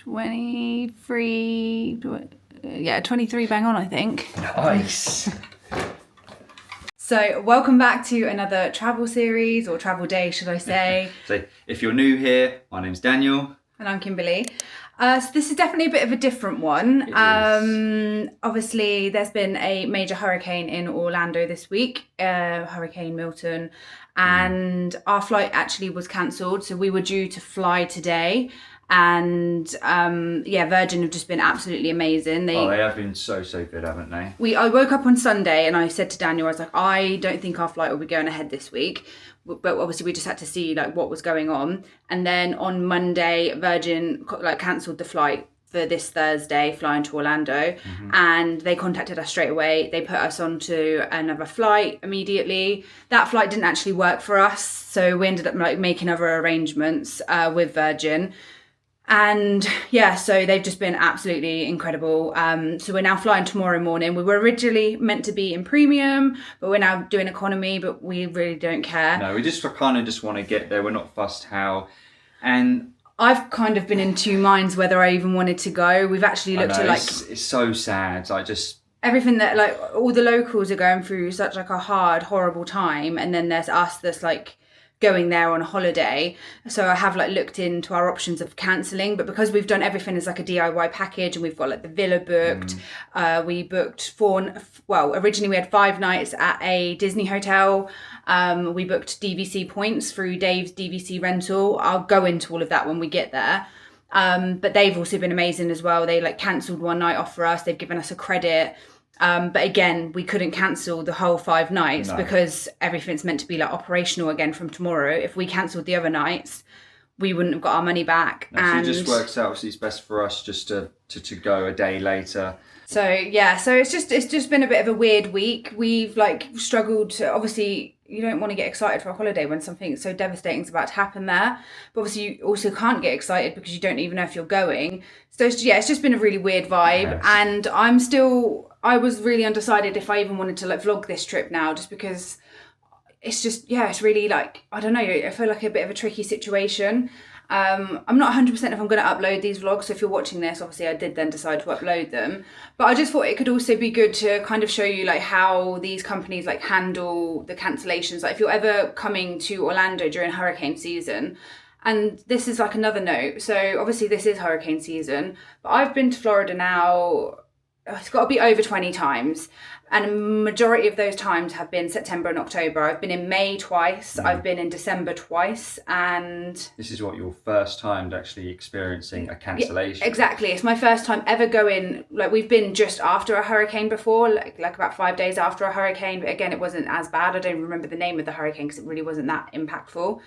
23, 23 bang on, I think. Nice. So welcome back to another travel series, or travel day, should I say. So if you're new here, my name's Daniel. And I'm Kimberly. So this is definitely a bit of a different one. Obviously, there's been a major hurricane in Orlando this week, Hurricane Milton, and our flight actually was cancelled. So we were due to fly today. And Virgin have just been absolutely amazing. They have been so good, haven't they? I woke up on Sunday and I said to Daniel, I was like, I don't think our flight will be going ahead this week. But obviously we just had to see like what was going on. And then on Monday, Virgin cancelled the flight for this Thursday, flying to Orlando. And they contacted us straight away. They put us onto another flight immediately. That flight didn't actually work for us. So we ended up making other arrangements with Virgin. And so they've just been absolutely incredible. So we're now flying tomorrow morning. We were originally meant to be in premium, but we're now doing economy, but we really don't care. No, we just want to get there. We're not fussed how. And I've kind of been in two minds whether I even wanted to go. We've actually looked at it's so sad. Everything that all the locals are going through such a hard, horrible time. And then there's us that's going there on a holiday. So I have looked into our options of cancelling, but because we've done everything as a DIY package and we've got the villa booked, we booked originally we had 5 nights at a Disney hotel. We booked DVC points through Dave's DVC rental. I'll go into all of that when we get there. But they've also been amazing as well. They cancelled one night off for us. They've given us a credit. But again, we couldn't cancel the whole 5 nights because everything's meant to be operational again from tomorrow. If we cancelled the other nights, we wouldn't have got our money back. And it just works out. Obviously, it's best for us just to go a day later. So it's just been a bit of a weird week. We've struggled to, obviously you don't want to get excited for a holiday when something so devastating is about to happen there. But obviously you also can't get excited because you don't even know if you're going. So it's just been a really weird vibe. Yes. And I was really undecided if I even wanted to vlog this trip now, just because it's just, it's really I don't know, I feel like a bit of a tricky situation. I'm not 100% if I'm going to upload these vlogs. So if you're watching this, obviously I did then decide to upload them. But I just thought it could also be good to kind of show you how these companies handle the cancellations. If you're ever coming to Orlando during hurricane season, and this is another note. So obviously this is hurricane season, but I've been to Florida now, it's got to be over 20 times. And a majority of those times have been September and October. I've been in May twice. I've been in December twice. And this is your first time actually experiencing a cancellation. Yeah, exactly. It's my first time ever going. We've been just after a hurricane before, about 5 days after a hurricane. But again, it wasn't as bad. I don't remember the name of the hurricane because it really wasn't that impactful.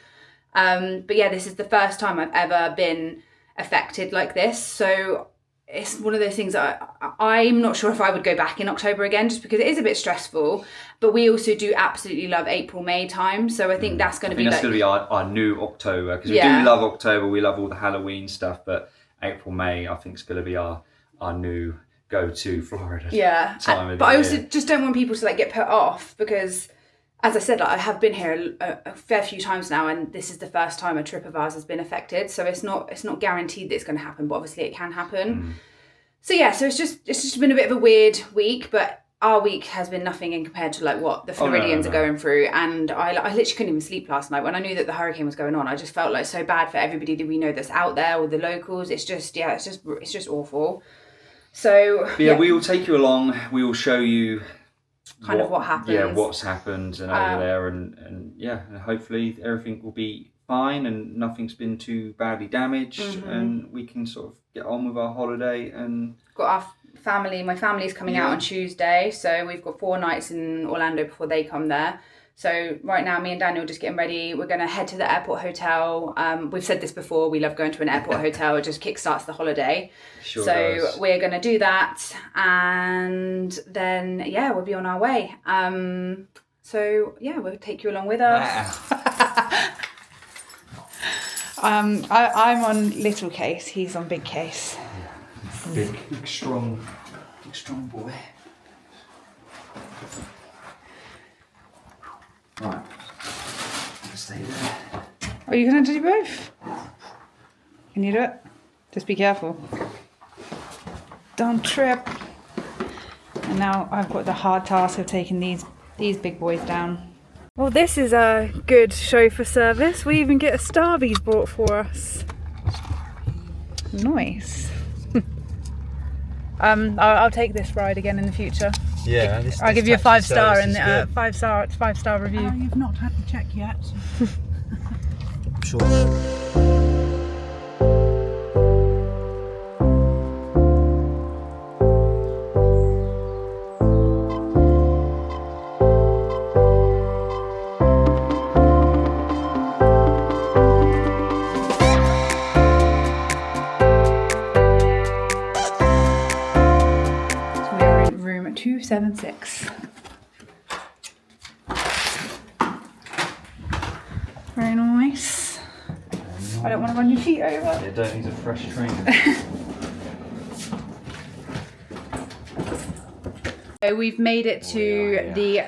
But this is the first time I've ever been affected like this. So it's one of those things that I'm not sure if I would go back in October again, just because it is a bit stressful. But we also do absolutely love April, May time. So I think that's going to be that's going to be our new October, because we do love October. We love all the Halloween stuff, but April, May, I think is going to be our new go-to Florida time of the year. I also just don't want people to get put off, because as I said, I have been here a fair few times now, and this is the first time a trip of ours has been affected. So it's not guaranteed that it's going to happen, but obviously it can happen. So it's just been a bit of a weird week, but our week has been nothing in compared to what the Floridians are going through. And I literally couldn't even sleep last night when I knew that the hurricane was going on. I just felt so bad for everybody that we know that's out there, or the locals. It's just awful. So we will take you along. We will show you what happens. What's happened and over there, and hopefully everything will be fine and nothing's been too badly damaged, and we can sort of get on with our holiday. And got our family. My family's coming out on Tuesday, so we've got 4 nights in Orlando before they come there. So right now, me and Daniel are just getting ready. We're going to head to the airport hotel. We've said this before. We love going to an airport hotel. It just kickstarts the holiday. Sure does. We're going to do that. And then, we'll be on our way. We'll take you along with us. I'm on little case. He's on big case. Big, strong boy. Right, stay there. Are you going to do both? Can you do it? Just be careful. Don't trip. And now I've got the hard task of taking these big boys down. Well, this is a good chauffeur service. We even get a Starbies brought for us. Nice. I'll take this ride again in the future. Yeah, I'll give you a 5-star and 5-star review. You've not had the check yet. I'm sure. So we are in room 276. Very nice. I don't want to run your feet over. You don't need a fresh trainer. So we've made it to the,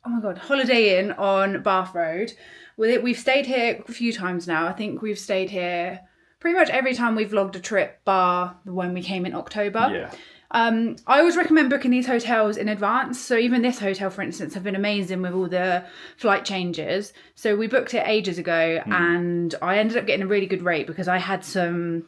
oh my god, Holiday Inn on Bath Road. We've stayed here a few times now. I think we've stayed here pretty much every time we've vlogged a trip, bar when we came in October. Yeah. I always recommend booking these hotels in advance. So even this hotel, for instance, have been amazing with all the flight changes. So we booked it ages ago and I ended up getting a really good rate because I had some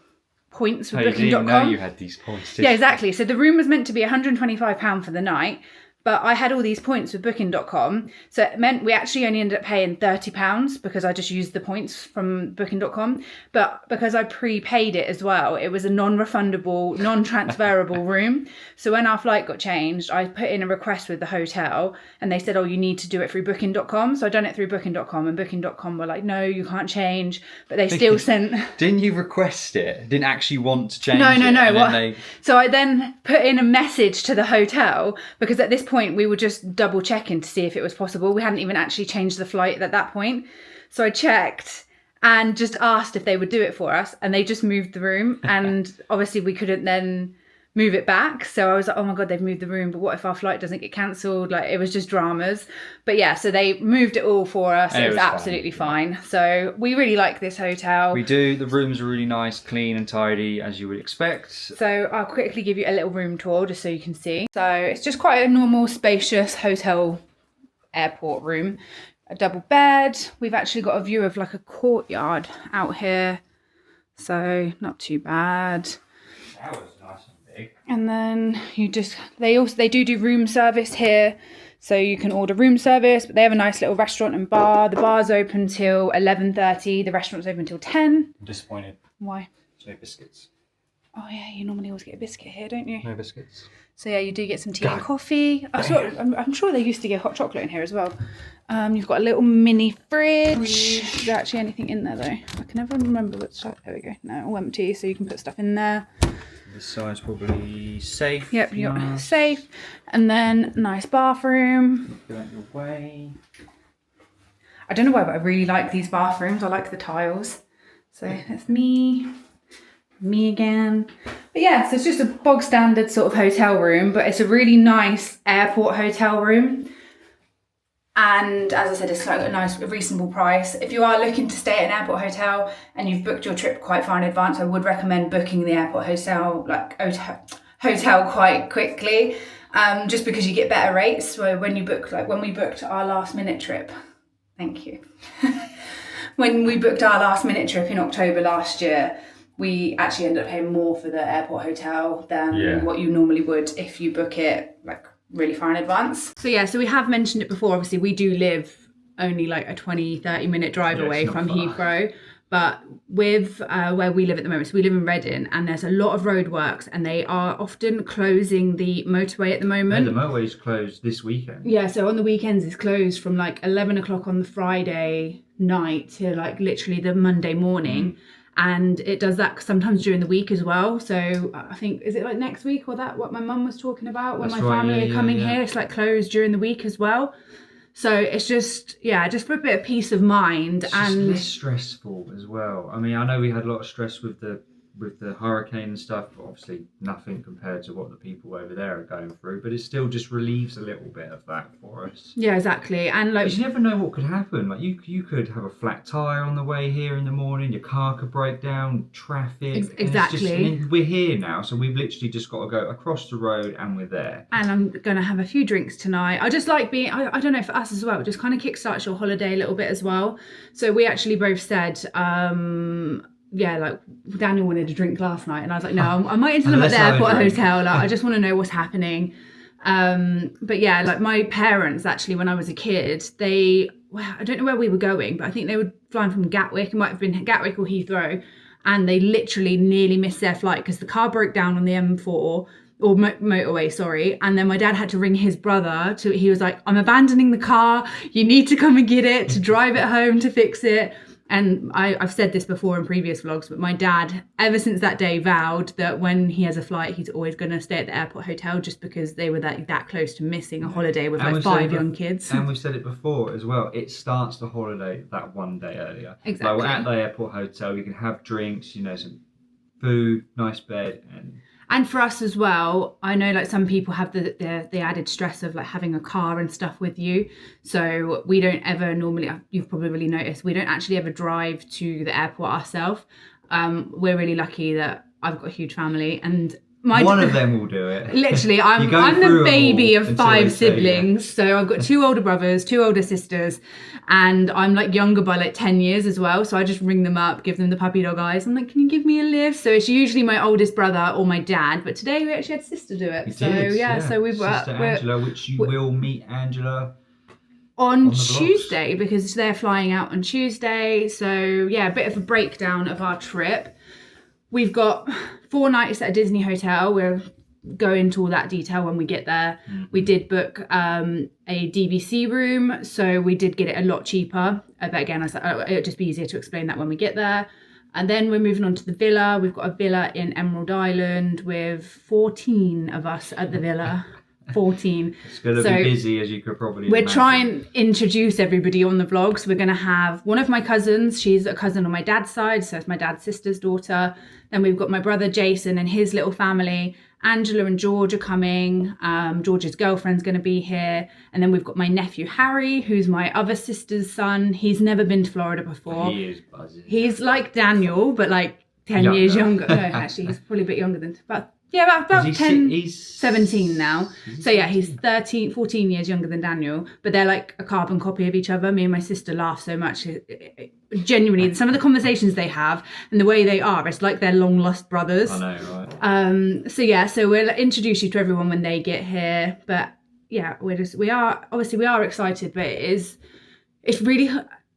points with You didn't even booking.com. know you had these points, did Yeah, you? exactly. So the room was meant to be £125 for the night, but I had all these points with booking.com. So it meant we actually only ended up paying £30 because I just used the points from booking.com. But because I prepaid it as well, it was a non-refundable, non-transferable room. So when our flight got changed, I put in a request with the hotel and they said, oh, you need to do it through booking.com. So I done it through booking.com and booking.com were like, no, you can't change. But they still sent... Didn't you request it? Didn't actually want to change No. it? And What? then So I then put in a message to the hotel because at this point we were just double checking to see if it was possible. We hadn't even actually changed the flight at that point. So I checked and just asked if they would do it for us and they just moved the room and obviously we couldn't then move it back. So I was like, oh my god, they've moved the room, but what if our flight doesn't get cancelled? Like, it was just dramas. But yeah, so they moved it all for us. And it was absolutely fine. So we really like this hotel. we do. The rooms are really nice, clean and tidy, as you would expect. So I'll quickly give you a little room tour just so you can see. So it's just quite a normal, spacious hotel airport room. A double bed. We've actually got a view of like a courtyard out here. So not too bad. That was nice and big. And then they do room service here. So you can order room service, but they have a nice little restaurant and bar. The bar's open till 11:30. The restaurant's open till 10. I'm disappointed. Why? There's no biscuits. Oh yeah, you normally always get a biscuit here, don't you? No biscuits. So yeah, you do get some tea and coffee. I'm sure they used to get hot chocolate in here as well. You've got a little mini fridge. Is there actually anything in there though? I can never remember what's like. There we go. No, all empty, so you can put stuff in there. This side's probably safe. Yep, you're safe. And then nice bathroom. Get out your way. I don't know why, but I really like these bathrooms. I like the tiles. So that's me again. But yeah, so it's just a bog standard sort of hotel room, but it's a really nice airport hotel room. And as I said, it's like a nice, reasonable price. If you are looking to stay at an airport hotel and you've booked your trip quite far in advance, I would recommend booking the airport hotel, hotel quite quickly, just because you get better rates. So when you book, like when we booked our last minute trip, thank you. When we booked our last minute trip in October last year, we actually ended up paying more for the airport hotel than what you normally would if you book it like really far in advance. So yeah, so we have mentioned it before, obviously we do live only like a 20-30 minute drive away from Heathrow, but with where we live at the moment, so we live in Reading and there's a lot of roadworks and they are often closing the motorway at the moment. Yeah, the motorway's closed this weekend. Yeah, so on the weekends it's closed from like 11 o'clock on the Friday night to like literally the Monday morning. And it does that sometimes during the week as well. So I think, is it like next week or that what my mum was talking about when That's my right, family are coming yeah. here? It's like closed during the week as well. So it's just for a bit of peace of mind. It's and just less stressful as well. I mean, I know we had a lot of stress with the with the hurricane and stuff, obviously nothing compared to what the people over there are going through, but it still just relieves a little bit of that for us. Yeah, exactly. And like, you never know what could happen. Like you could have a flat tire on the way here in the morning, your car could break down, traffic. Exactly. We're here now, so we've literally just got to go across the road and we're there. And I'm gonna have a few drinks tonight. I just like being, I don't know, for us as well, it just kind of kickstarts your holiday a little bit as well. So we actually both said, like Daniel wanted a drink last night, and I was like, no, I might until I'm at the airport hotel. Like, I just want to know what's happening. But yeah, like my parents actually, when I was a kid, I don't know where we were going, but I think they were flying from Gatwick. It might have been Gatwick or Heathrow, and they literally nearly missed their flight because the car broke down on the M4. Or motorway, sorry. And then my dad had to ring his brother. He was like, I'm abandoning the car. You need to come and get it, to drive it home, to fix it. And I've said this before in previous vlogs, but my dad, ever since that day, vowed that when he has a flight, he's always going to stay at the airport hotel, just because they were that close to missing a holiday with like 5 young kids. And we've said it before as well, it starts the holiday that one day earlier. Exactly. Like, we're at the airport hotel, you can have drinks, some food, nice bed, and for us as well, I know like some people have the added stress of like having a car and stuff with you. So we don't ever normally, you've probably noticed, we don't actually ever drive to the airport ourselves. We're really lucky that I've got a huge family, and one of them will do it. Literally, I'm the baby of 5 siblings. So I've got 2 older brothers, 2 older sisters, and I'm like younger by like 10 years as well. So I just ring them up, give them the puppy dog eyes. I'm like, can you give me a lift? So it's usually my oldest brother or my dad. But today we actually had sister do it. So we've Sister Angela, which you will meet Angela on Tuesday, because they're flying out on Tuesday. So yeah, a bit of a breakdown of our trip. We've got 4 nights at a Disney hotel. We'll go into all that detail when we get there. Mm-hmm. We did book a DVC room, so we did get it a lot cheaper. But again, I said it'll just be easier to explain that when we get there. And then we're moving on to the villa. We've got a villa in Emerald Island with 14 of us at the villa. 14. It's going to be busy, as you could probably imagine. We're trying to introduce everybody on the vlog. So we're going to have one of my cousins. She's a cousin on my dad's side, so it's my dad's sister's daughter. Then we've got my brother Jason and his little family. Angela and George are coming. George's girlfriend's going to be here. And then we've got my nephew Harry, who's my other sister's son. He's never been to Florida before. He is buzzing. He's like Daniel, but like 10 years younger. No, actually, he's probably a bit younger than... about 10, he's 17 now. So yeah, he's 14 years younger than Daniel, but they're like a carbon copy of each other. Me and my sister laugh so much. Genuinely, some of the conversations they have and the way they are, it's like they're long lost brothers. I know, right? So we'll introduce you to everyone when they get here. But yeah, we are excited, but it's really,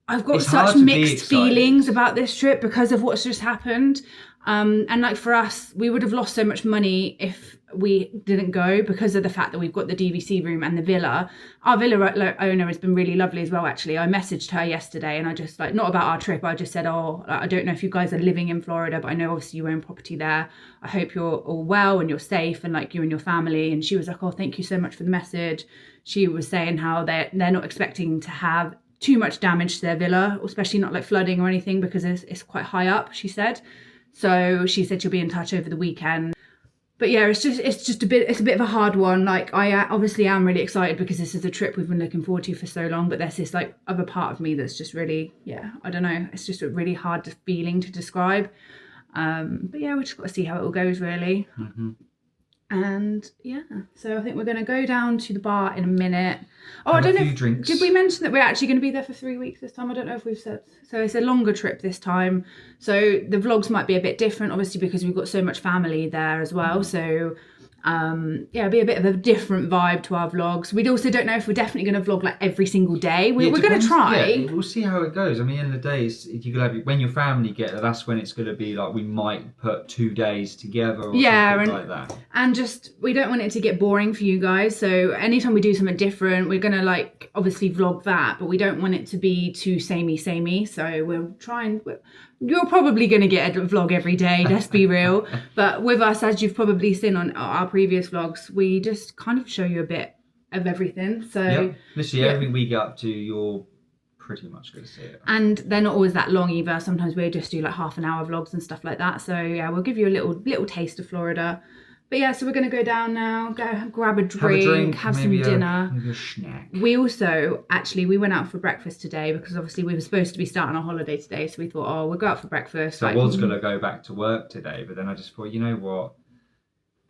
I've got such mixed feelings about this trip because of what's just happened. And like for us, we would have lost so much money if we didn't go, because of the fact that we've got the DVC room and the villa. Our villa owner has been really lovely as well, actually. I messaged her yesterday and I just not about our trip. I just said, I don't know if you guys are living in Florida, but I know obviously you own property there. I hope you're all well and you're safe, and like you and your family. And she was like, thank you so much for the message. She was saying how they're not expecting to have too much damage to their villa, especially not like flooding or anything, because it's quite high up, she said. So she said she'll be in touch over the weekend. But yeah, it's a bit of a hard one. Like, I obviously am really excited because this is a trip we've been looking forward to for so long, but there's this like other part of me that's just really, I don't know, it's just a really hard feeling to describe. But yeah, we just got to see how it all goes, really. Mm-hmm. And yeah, so I think we're going to go down to the bar in a minute. I don't know. Drinks. Did we mention that we're actually going to be there for 3 weeks this time? I don't know if we've said. So it's a longer trip this time. So the vlogs might be a bit different, obviously, because we've got so much family there as well. Mm. So it'll be a bit of a different vibe to our vlogs. We also don't know if we're definitely going to vlog like every single day. We're going to try. Yeah, we'll see how it goes. I mean, in the days, you could have when your family get there, that's when it's going to be like we might put 2 days together or something like that. And just we don't want it to get boring for you guys. So anytime we do something different, we're going to like obviously vlog that, but we don't want it to be too samey. So we'll try and. You're probably going to get a vlog every day, let's be real. But with us, as you've probably seen on our previous vlogs, we just kind of show you a bit of everything. So literally everything we get up to, you'll pretty much going to see it. And they're not always that long either. Sometimes we just do like half an hour vlogs and stuff like that. So yeah, we'll give you a little taste of Florida. But yeah, so we're going to go down now, go grab a drink, have some dinner. Maybe a snack. We also, actually, we went out for breakfast today because obviously we were supposed to be starting our holiday today. So we thought, oh, we'll go out for breakfast. So I was going to go back to work today, but then I just thought, you know what?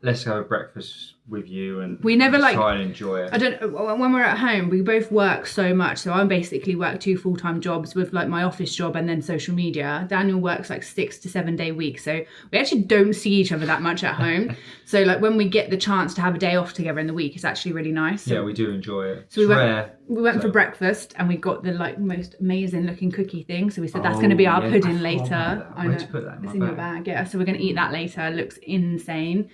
Let's go have breakfast with you and we never try and enjoy it. I don't. When we're at home, we both work so much. So I basically work 2 full-time jobs with like my office job and then social media. Daniel works like 6 to 7 day weeks. So we actually don't see each other that much at home. So like when we get the chance to have a day off together in the week, it's actually really nice. Yeah, we do enjoy it. So we went for breakfast and we got the like most amazing looking cookie thing. So we said that's going to be our pudding later. I know. To put that in it's in your bag. Yeah. So we're going to eat that later. It looks insane.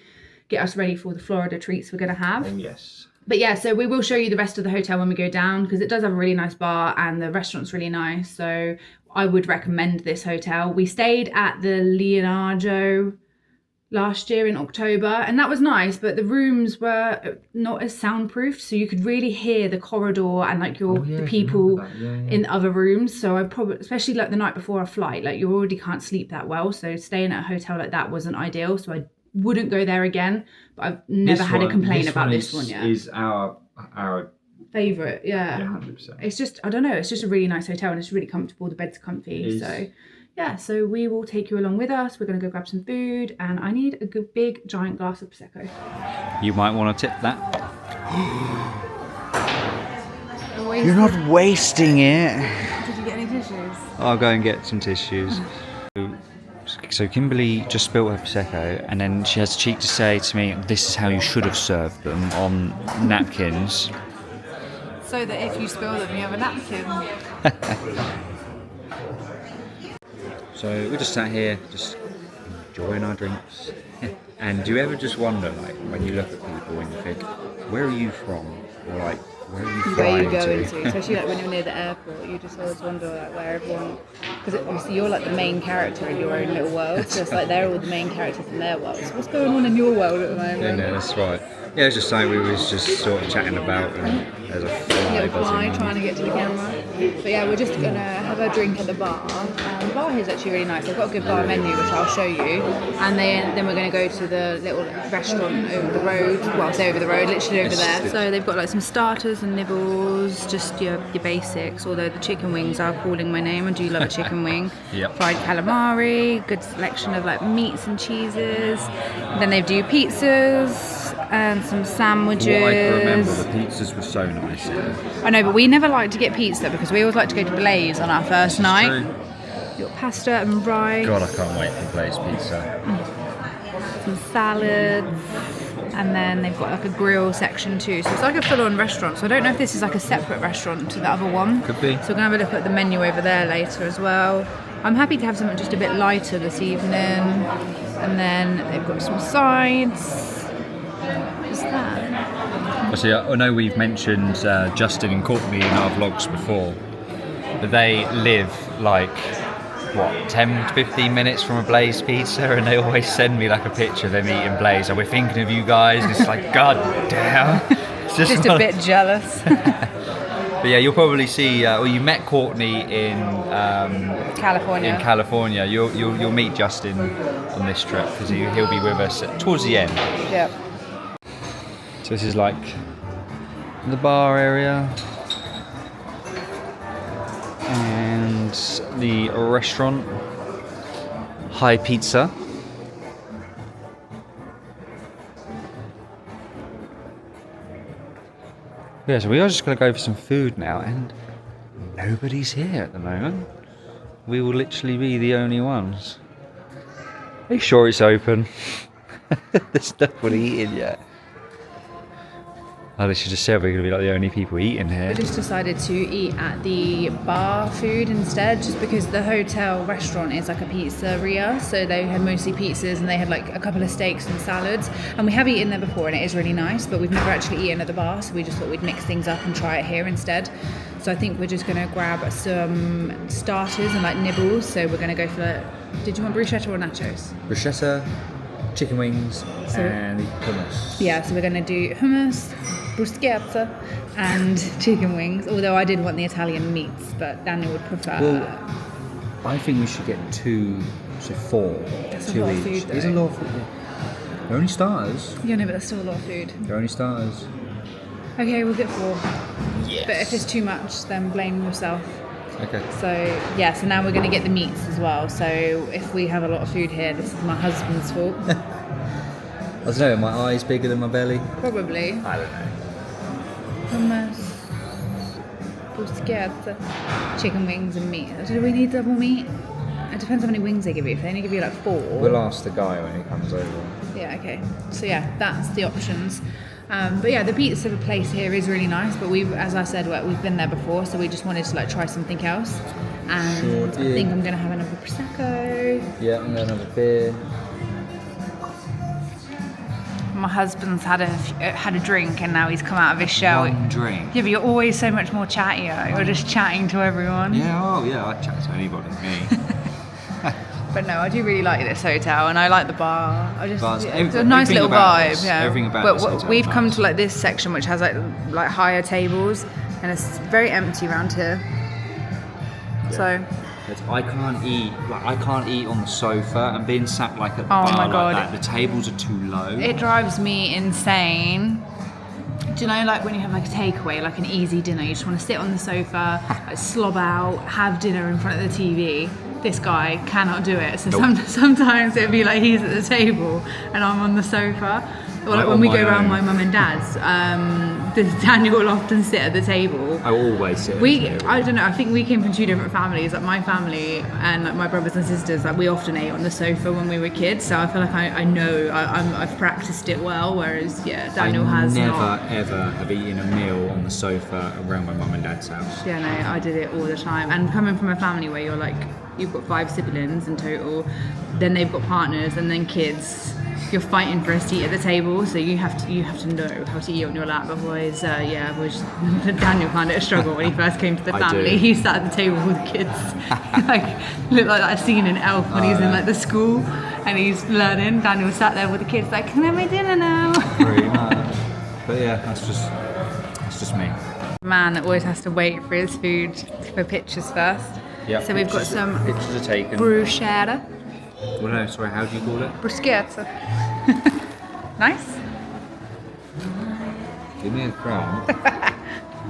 Get us ready for the Florida treats we're going to have. Oh, yes. But yeah, so we will show you the rest of the hotel when we go down because it does have a really nice bar and the restaurant's really nice. So I would recommend this hotel. We stayed at the Leonardo last year in October and that was nice, but the rooms were not as soundproofed. So you could really hear the corridor and like the people in other rooms. So I probably, especially like the night before our flight, like you already can't sleep that well. So staying at a hotel like that wasn't ideal. So I wouldn't go there again, but I've never had a complaint about this one yet. Is our favourite, yeah. 100%. It's just, I don't know, it's just a really nice hotel and it's really comfortable. The bed's comfy. So yeah, so we will take you along with us. We're going to go grab some food and I need a good big giant glass of Prosecco. You might want to tip that. You're not wasting it. Did you get any tissues? I'll go and get some tissues. So Kimberly just spilt her Prosecco and then she has the cheek to say to me, this is how you should have served them on napkins. So that if you spill them, you have a napkin. So we just sat here, just enjoying our drinks. And do you ever just wonder, like, when you look at people and you think, where are you from? Or like, where are you flying to? Especially like when you're near the airport, you just always wonder like where everyone, because obviously you're like the main character in your own little world, so it's like they're all the main characters in their world. So what's going on in your world at the moment? Yeah, that's right. Yeah, it's just something we was just sort of chatting about, and there's a fly trying to get to the camera. But yeah, we're just gonna have a drink at the bar. The bar here is actually really nice. They've got a good bar menu, which I'll show you. And then we're gonna go to the little restaurant over the road. Well, say over the road, literally over there. So they've got like some starters and nibbles, just your basics. Although the chicken wings are calling my name. I do love a chicken wing. Yep. Fried calamari, good selection of like meats and cheeses. And then they do pizzas and some sandwiches. What I can remember, the pizzas were so nice. Yeah. I know, but we never like to get pizza because we always like to go to Blaze on our first night. True. You've got pasta and rice. God, I can't wait for Blaze pizza. Some salads. And then they've got like a grill section too. So it's like a full-on restaurant. So I don't know if this is like a separate restaurant to the other one. Could be. So we're going to have a look at the menu over there later as well. I'm happy to have something just a bit lighter this evening. And then they've got some sides. What's that? See, I know we've mentioned Justin and Courtney in our vlogs before, but they live like, what, 10 to 15 minutes from a Blaze pizza, and they always send me like a picture of them eating Blaze, and we're thinking of you guys, and it's like, god damn. It's just a bit jealous. But yeah, you'll probably see, well, you met Courtney in California. In California. You'll meet Justin on this trip, because he'll be with us towards the end. Yep. So this is like the bar area and the restaurant, High Pizza. Yeah, so we are just going to go for some food now, and nobody's here at the moment. We will literally be the only ones. Are you sure it's open? There's nobody eating yet. Oh, they should just say we're going to be like the only people eating here. We just decided to eat at the bar food instead, just because the hotel restaurant is like a pizzeria, so they had mostly pizzas and they had like a couple of steaks and salads. And we have eaten there before and it is really nice, but we've never actually eaten at the bar, so we just thought we'd mix things up and try it here instead. So I think we're just going to grab some starters and like nibbles. So we're going to go for, did you want bruschetta or nachos? Bruschetta, chicken wings, and hummus. Yeah, so we're going to do hummus, bruschetta and chicken wings. Although I did want the Italian meats, but Daniel would prefer. Well, I think we should get 2, so 4. That's a 2 lot of each. food, It's a though. lot of food. They're only starters. Yeah, no, but that's still a lot of food. They're only starters. Okay, we'll get 4. Yes. But if it's too much, then blame yourself. Okay. So yeah, so now we're going to get the meats as well. So if we have a lot of food here, this is my husband's fault. I don't know, are my eyes bigger than my belly? Probably. I don't know. Hummus, bruschetta, chicken wings and meat. Do we need double meat? It depends how many wings they give you. If they only give you like 4. We'll ask the guy when he comes over. Yeah, okay. So yeah, that's the options. But yeah, the pizza place here is really nice. But we've, as I said, we've been there before, so we just wanted to like try something else. And Sure I did. think I'm gonna have another prosecco. Yeah, I'm going to have a beer. My husband's had a drink and now he's come out of his shell. One drink. Yeah, but you're always so much more chattier. You're just chatting to everyone. Yeah, oh yeah, I'd chat to anybody, me. But no, I do really like this hotel and I like the bar. Bars, It's a nice everything little about vibe. this- Yeah. everything about but this hotel we've is come nice. to like this section which has like higher tables and it's very empty around here. So I can't eat on the sofa and being sat like at the Oh bar my like God. that. The tables are too low. it drives me insane. Do you know, like when you have like a takeaway, like an easy dinner, you just want to sit on the sofa, like, slob out, have dinner in front of the TV. This guy cannot do it. So Nope. sometimes it'd be like he's at the table and I'm on the sofa. Or like Like when on we my go around own. my mum and dad's, Daniel will often sit at the table. I always sit at the table. I don't know, I think we came from 2 different families. Like my family and like my brothers and sisters, like we often ate on the sofa when we were kids. So I feel like I know, I've practiced it well. Whereas, yeah, Daniel has never not. ever have eaten a meal on the sofa around my mum and dad's house. Yeah, no, I did it all the time. And coming from a family where you're like, you've got 5 siblings in total, then they've got partners and then kids. You're fighting for a seat at the table, so you have to know how to eat on your lap. Otherwise, Daniel found it a struggle when he first came to the I family. do. He sat at the table with the kids, like looked like that scene in Elf when he's in like the school and he's learning. Daniel sat there with the kids, like, "Can I have my dinner now?" Pretty much. But yeah, that's just me. Man that always has to wait for his food for pictures first. Yeah. So we've got some pictures are taken. bruschetta. Well, no, sorry. How do you call it? Bruschetta. Nice. Give me a crown.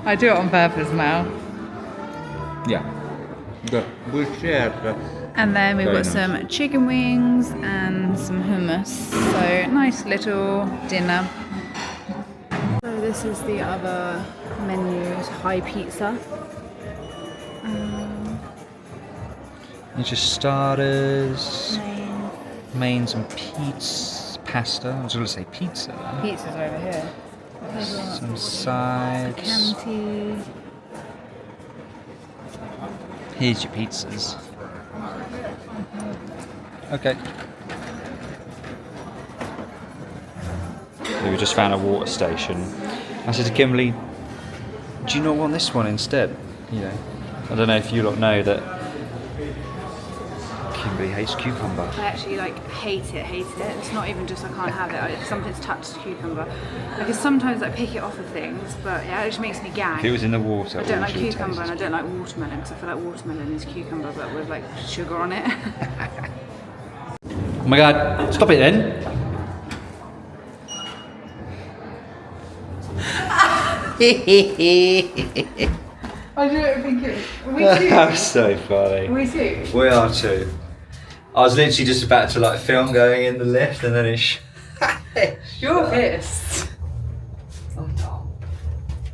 I do it on purpose now. Yeah. The bruschetta. And then we've Very got nice. some chicken wings and some hummus. So nice little dinner. So this is the other menu, Thai pizza. It's just starters, Main. mains and pasta. I was going to say pizza. Pizza's over here. Some sides. Canty. Here's your pizzas. Okay. We just found a water station. I said to Kimberly, do you not want this one instead? You know, I don't know if you lot know that Kimberly hates cucumber. I actually hate it. It's not even just I can't have it. It's something's touched cucumber. Because sometimes I pick it off of things, but yeah, it just makes me gag. If it was in the water, I don't all like she would cucumber taste and I don't like watermelon because I feel like watermelon is cucumber but with like sugar on it. Oh my god, stop it then! I don't think it. That's so funny. We too. We are too. I was literally just about to film going in the lift and then it's You're pissed. Oh no.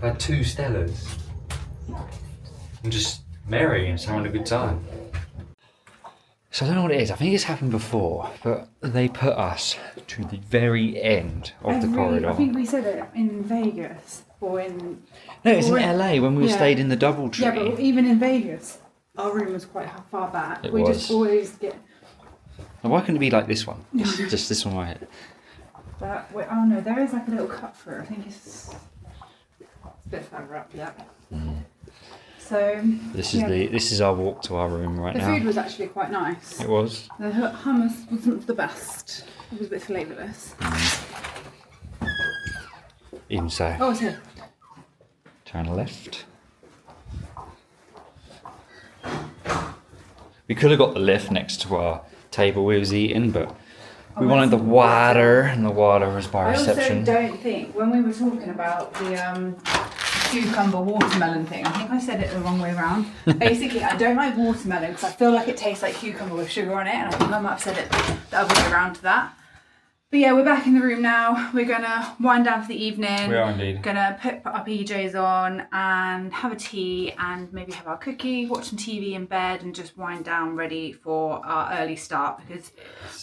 I had 2 Stellas. I'm just merry and just having a good time. So I don't know what it is. I think it's happened before, but they put us to the very end of the corridor. I think we said it in Vegas or in. No, it's in or in- LA when we Yeah. stayed in the DoubleTree. Yeah, but even in Vegas, our room was quite far back. It we was. just always get. Now, why couldn't it be like this one? Just this one right here. But wait, oh no, there is like a little cut through. I think it's a bit further up. Yeah. So. This is our walk to our room right The now. food was actually quite nice. It was. The hummus wasn't the best. It was a bit flavourless. Even so. Oh, it's here. Turn left. We could have got the lift next to our table we was eating, but we wanted the water, and the water was by reception. I also don't think, when we were talking about the cucumber watermelon thing, I think I said it the wrong way around. Basically, I don't like watermelon because I feel like it tastes like cucumber with sugar on it, and I think I might have said it the other way around to that. But yeah, we're back in the room now. We're gonna wind down for the evening. We are indeed. Gonna put our PJs on and have a tea and maybe have our cookie, watch some TV in bed, and just wind down ready for our early start because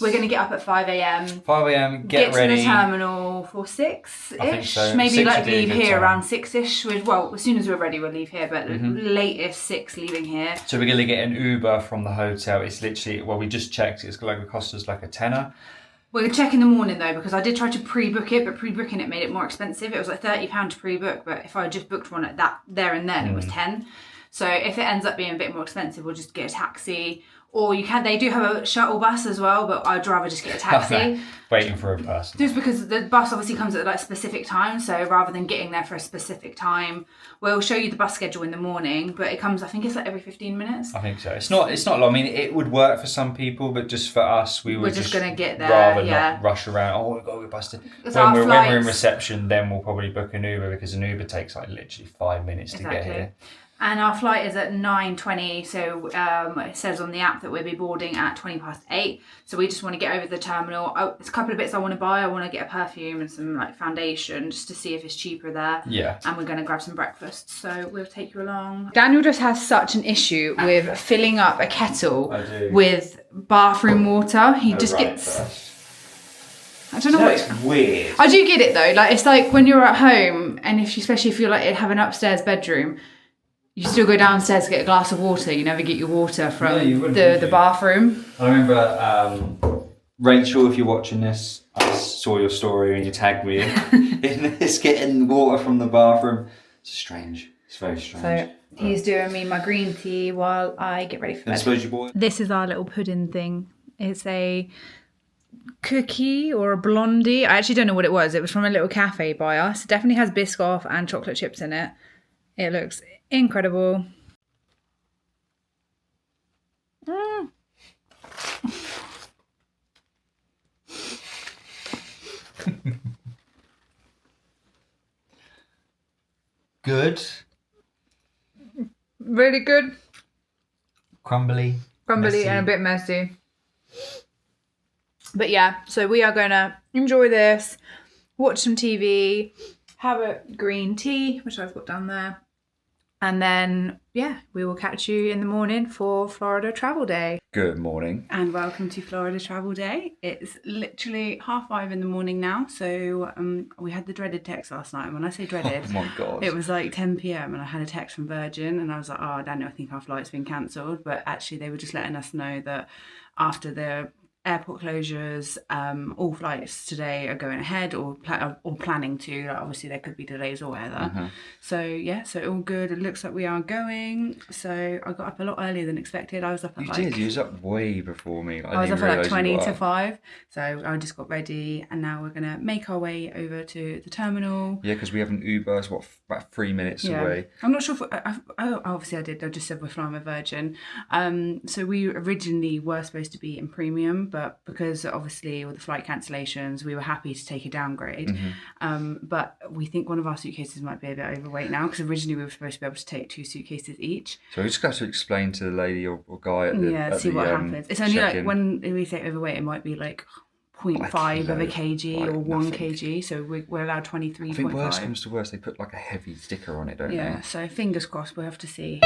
we're gonna get up at 5 a.m. 5 a.m. Get to ready. the terminal for 6-ish. I think so. Maybe 6 like would be a leave good here time. around 6-ish. Well, as soon as we're ready, we'll leave here, but latest 6 leaving here. So we're gonna get an Uber from the hotel. It's literally, well, we just checked. It's like it cost us like a tenner. We're going to check in the morning though, because I did try to pre-book it, but pre-booking it made it more expensive. It was like £30 to pre-book, but if I just booked one at that there and then, it was 10. So if it ends up being a bit more expensive, we'll just get a taxi. Or you can, they do have a shuttle bus as well, but I'd rather just get a taxi. Waiting for a person. Just because the bus obviously comes at like specific times, so rather than getting there for a specific time, we'll show you the bus schedule in the morning, but it comes, I think it's like every 15 minutes. I think so. It's not long. I mean, it would work for some people, but just for us, we're just gonna get there, rather yeah. not rush around. Oh, we've got to get busted. Our When we're in flights- reception, then we'll probably book an Uber because an Uber takes like literally 5 minutes to get here. And our flight is at 9:20, so it says on the app that we'll be boarding at 8:20. So we just want to get over to the terminal. Oh, there's a couple of bits I want to buy. I want to get a perfume and some like foundation just to see if it's cheaper there. Yeah. And we're going to grab some breakfast, so we'll take you along. Daniel just has such an issue with filling up a kettle with bathroom water. He just gets... I don't know That's weird. I do get it though. Like it's like when you're at home, and especially if you like have an upstairs bedroom, you still go downstairs to get a glass of water. You never get your water from the bathroom. I remember, Rachel, if you're watching this, I saw your story and you tagged me in this getting water from the bathroom. It's strange. It's very strange. So he's doing me my green tea while I get ready for bed. I suppose you bought it? This is our little pudding thing. It's a cookie or a blondie. I actually don't know what it was. It was from a little cafe by us. It definitely has Biscoff and chocolate chips in it. It looks incredible. Good. Really good. Crumbly. Crumbly and a bit messy. But yeah, so we are going to enjoy this, watch some TV, have a green tea, which I've got down there. And then, yeah, we will catch you in the morning for Florida Travel Day. Good morning. And welcome to Florida Travel Day. It's literally 5:30 in the morning now. So we had the dreaded text last night. And when I say dreaded, Oh my God. it was like 10 p.m. and I had a text from Virgin and I was like, oh, Daniel, I think our flight's been cancelled. But actually they were just letting us know that after the airport closures, all flights today are going ahead or planning to. Like, obviously there could be delays or whatever. So yeah, so all good. It looks like we are going. So I got up a lot earlier than expected. I was up at You was up way before me. I was up at like 20 to 5. So I just got ready and now we're gonna make our way over to the terminal. Yeah, because we have an Uber. It's about 3 minutes away. I'm not sure if obviously I did. I just said we're flying with Virgin. So we originally were supposed to be in premium, but because obviously with the flight cancellations, we were happy to take a downgrade. But we think one of our suitcases might be a bit overweight now because originally we were supposed to be able to take 2 suitcases each. So we just got to explain to the lady or guy at the see what happens. It's only check-in. like when we say overweight, it might be like 0.5 of a kg or 1 kg. So we're allowed 23.5. I think worst comes to worst, they put like a heavy sticker on it, don't Yeah, they? so fingers crossed, we'll have to see.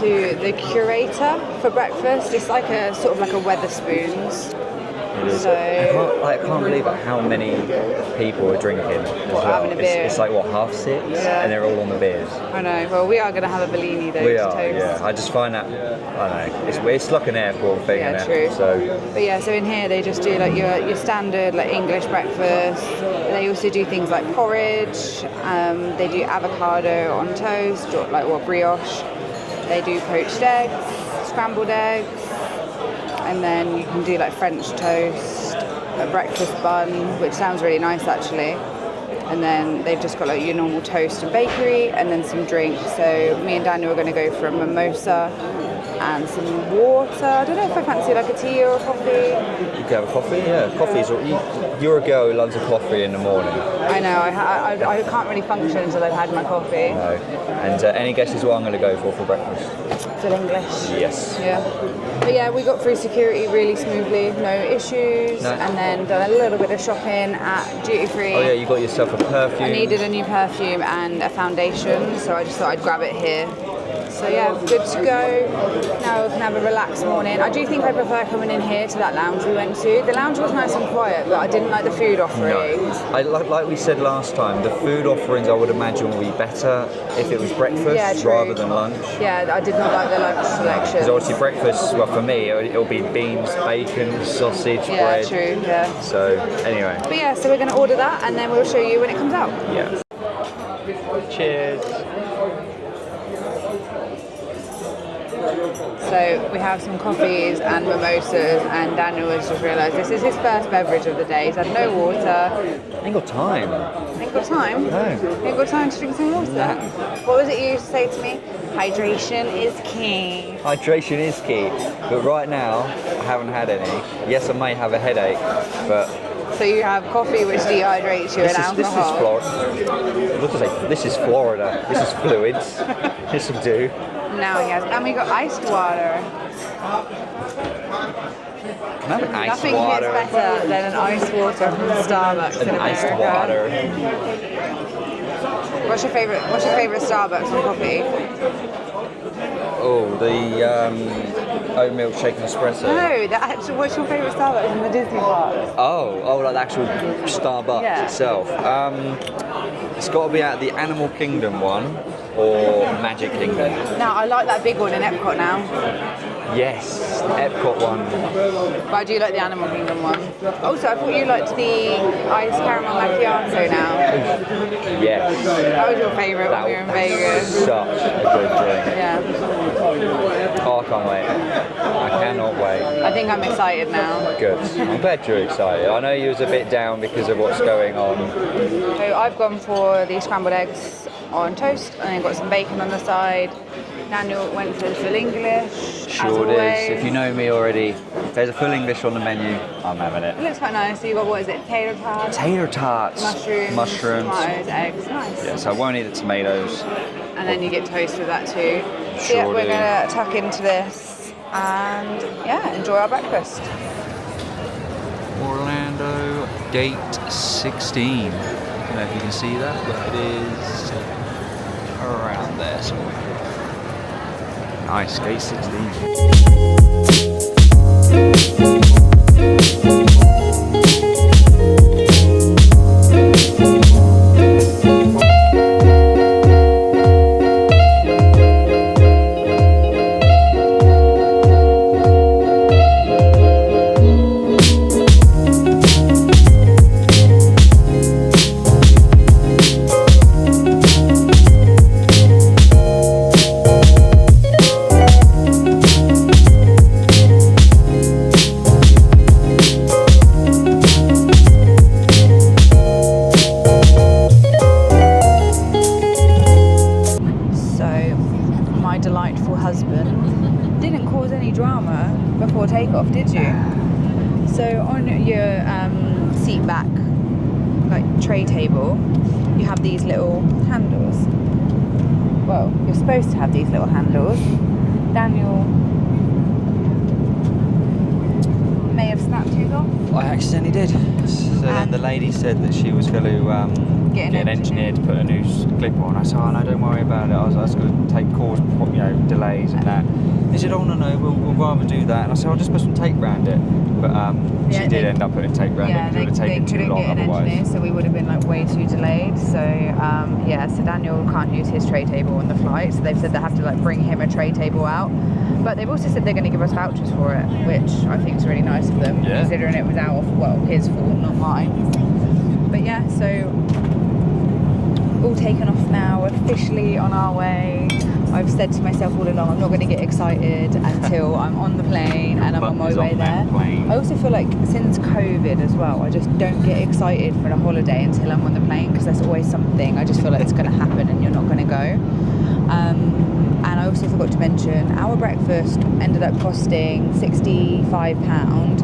to the Curator for breakfast. It's like a sort of like a Weatherspoons. It is. So I can't believe how many people are drinking as well. having a beer. It's like, what, 6:30? Yeah. And they're all on the beers. I know. Well, we are going to have a Bellini though. We to are, toast. yeah. I just find that, I don't know, it's like an airport thing, Yeah, isn't true. it? So, But yeah, so in here they just do like your standard like English breakfast. They also do things like porridge. They do avocado on toast, or like brioche. They do poached eggs, scrambled eggs, and then you can do like French toast, a breakfast bun, which sounds really nice actually. And then they've just got like your normal toast and bakery, and then some drinks. So me and Daniel are going to go for a mimosa and some water. I don't know if I fancy like a tea or a coffee. you can have a coffee, yeah. Coffee's, you're a girl who loves a coffee in the morning. I know, I can't really function until I've had my coffee. No. And any guesses what I'm going to go for breakfast? Full English. Yes. Yeah. But yeah, we got through security really smoothly, no issues. No. And then done a little bit of shopping at duty free. Oh yeah, you got yourself a perfume. I needed a new perfume and a foundation, so I just thought I'd grab it here. So yeah, good to go. Now we can have a relaxed morning. I do think I prefer coming in here to that lounge we went to. The lounge was nice and quiet, but I didn't like the food offerings. No. Like we said last time, the food offerings I would imagine will be better if it was breakfast Yeah, true. rather than lunch. Yeah, I did not like the lunch selection. Because obviously breakfast, well for me, it'll be beans, bacon, sausage, Yeah, bread. true, yeah. So anyway, But yeah, so we're going to order that and then we'll show you when it comes out. yeah. Cheers. So we have some coffees and mimosas, and Daniel has just realised this is his first beverage of the day. He's had no water. I ain't got time. Ain't got time. No. Ain't got time to drink some water. Nah. What was it you used to say to me? Hydration is key. Hydration is key, but right now I haven't had any. Yes, I may have a headache, but So you have coffee which dehydrates you and alcohol. This is Florida. This is fluids. This will do. Now he has, and we got iced water. Can I have iced Nothing water? hits better than an iced water from Starbucks in An America. iced water. What's your favorite Starbucks on coffee? Oh, the oat milk shaken espresso. No, what's your favourite Starbucks in the Disney park? Oh, like the actual Starbucks Yeah. itself. It's got to be at the Animal Kingdom one or Magic Kingdom. Now, I like that big one in Epcot now, Yes, the Epcot one. but I do like the Animal Kingdom one. Also, I thought you liked the iced caramel macchiato now. Yes. That was your favourite when That we were in Vegas. Such a good drink. Yeah, Oh, I can't wait. I cannot wait. I think I'm excited now. Good. I'm glad you're excited. I know you was a bit down because of what's going on. So I've gone for the scrambled eggs on toast and then got some bacon on the side. Daniel went for the full English. as Sure always. it is. If you know me already, if there's a full English on the menu, I'm having it. It looks quite nice. So you got, what is it, tater tots? Tater tots. Mushrooms, tomatoes, eggs. Nice. Yes, I won't eat the tomatoes. And then you get toast with that too. So Sure yeah, we're do. gonna tuck into this and yeah, enjoy our breakfast. Orlando, gate 16. I don't know if you can see that, but it is around there somewhere. Nice, gate 16. delightful husband didn't cause any drama before takeoff, did you? So on your seat back, like tray table, you have these little handles. Well, you're supposed to have these little handles. Daniel may have snapped his off. I accidentally did. So then the lady said that she was going to Get an engineer to put a new clipper on. I said, oh no, don't worry about it. I was going to cause delays and that. He said, oh no, we'll rather do that. And I said, I'll just put some tape around it. But she did end up putting tape around it because it would have taken too long otherwise. Engineer, so we would have been like way too delayed. So so Daniel can't use his tray table on the flight. So they've said they have to like bring him a tray table out. But they've also said they're going to give us vouchers for it, which I think is really nice of them, considering it was his fault, not mine. But yeah, so all taken off now, officially on our way. I've said to myself all along, I'm not going to get excited until I'm on the plane and I'm on my way there. I also feel like since COVID as well, I just don't get excited for a holiday until I'm on the plane, because there's always something. I just feel like it's going to happen and you're not going to go. And I also forgot to mention, our breakfast ended up costing £65.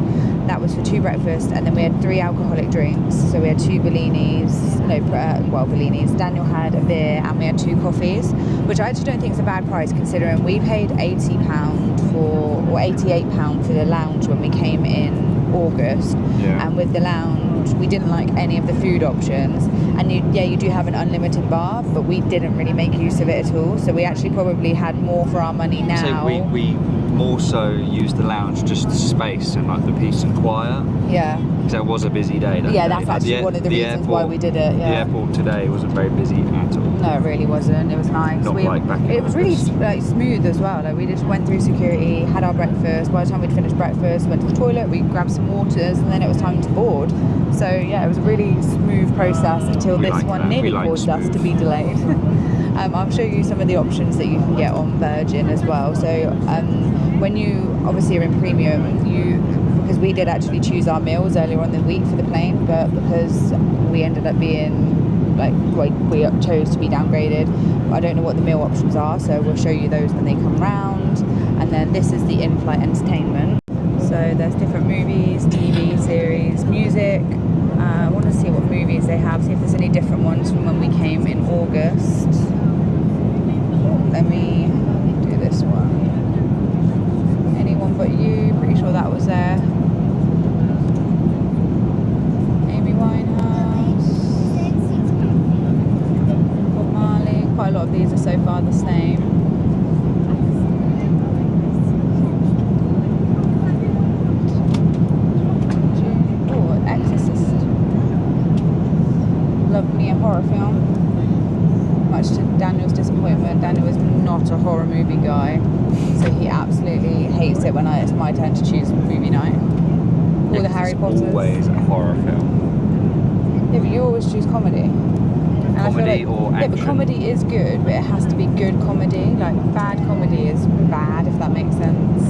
That was for 2 breakfasts, and then we had 3 alcoholic drinks. So we had 2 Bellinis, Bellinis. Daniel had a beer, and we had 2 coffees, which I actually don't think is a bad price, considering we paid £80 or £88 for the lounge when we came in August. And with the lounge, we didn't like any of the food options. And you do have an unlimited bar, but we didn't really make use of it at all. So we actually probably had more for our money now. So we more so used the lounge just the space and like the peace and quiet. Yeah. Because it was a busy day. That's actually one of the reasons why we did it. Yeah. The airport today wasn't very busy at all. No, it really wasn't. It was nice. It was really smooth as well. Like, we just went through security, had our breakfast. By the time we'd finished breakfast, went to the toilet, we grabbed some waters, and then it was time to board. So yeah, it was a really smooth process until this one nearly caused us to be delayed. I'll show you some of the options that you can get on Virgin as well. So when you obviously are in premium, because we did actually choose our meals earlier on in the week for the plane, but because we ended up being we chose to be downgraded, I don't know what the meal options are, so we'll show you those when they come round. And then this is the in-flight entertainment. So there's different movies, TV series, music. I want to see what movies they have, see if there's any different ones from when we came in August. Let me do this one. Anyone But You, pretty sure that was there. Amy Winehouse, Bob Marley. Quite a lot of these are so far the same. Horror film. Much to Daniel's disappointment, Daniel is not a horror movie guy, so he absolutely hates it when it's my turn to choose movie night. All the Harry Potters. Always a horror film. Yeah, but you always choose comedy. And comedy or action? Yeah, but comedy is good, but it has to be good comedy. Like, bad comedy is bad, if that makes sense.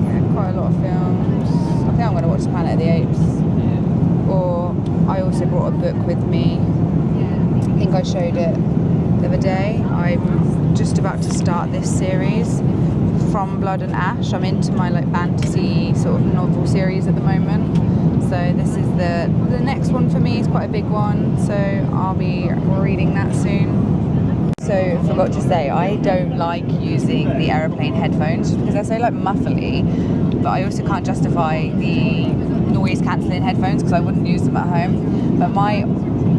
Yeah, quite a lot of films. I think I'm going to watch Planet of the Apes. Or I also brought a book with me. I think I showed it the other day. I'm just about to start this series, From Blood and Ash. I'm into my fantasy sort of novel series at the moment. So this is the next one for me. It's quite a big one, so I'll be reading that soon. So forgot to say, I don't like using the aeroplane headphones just because they're so muffly, but I also can't justify the noise cancelling headphones because I wouldn't use them at home. But my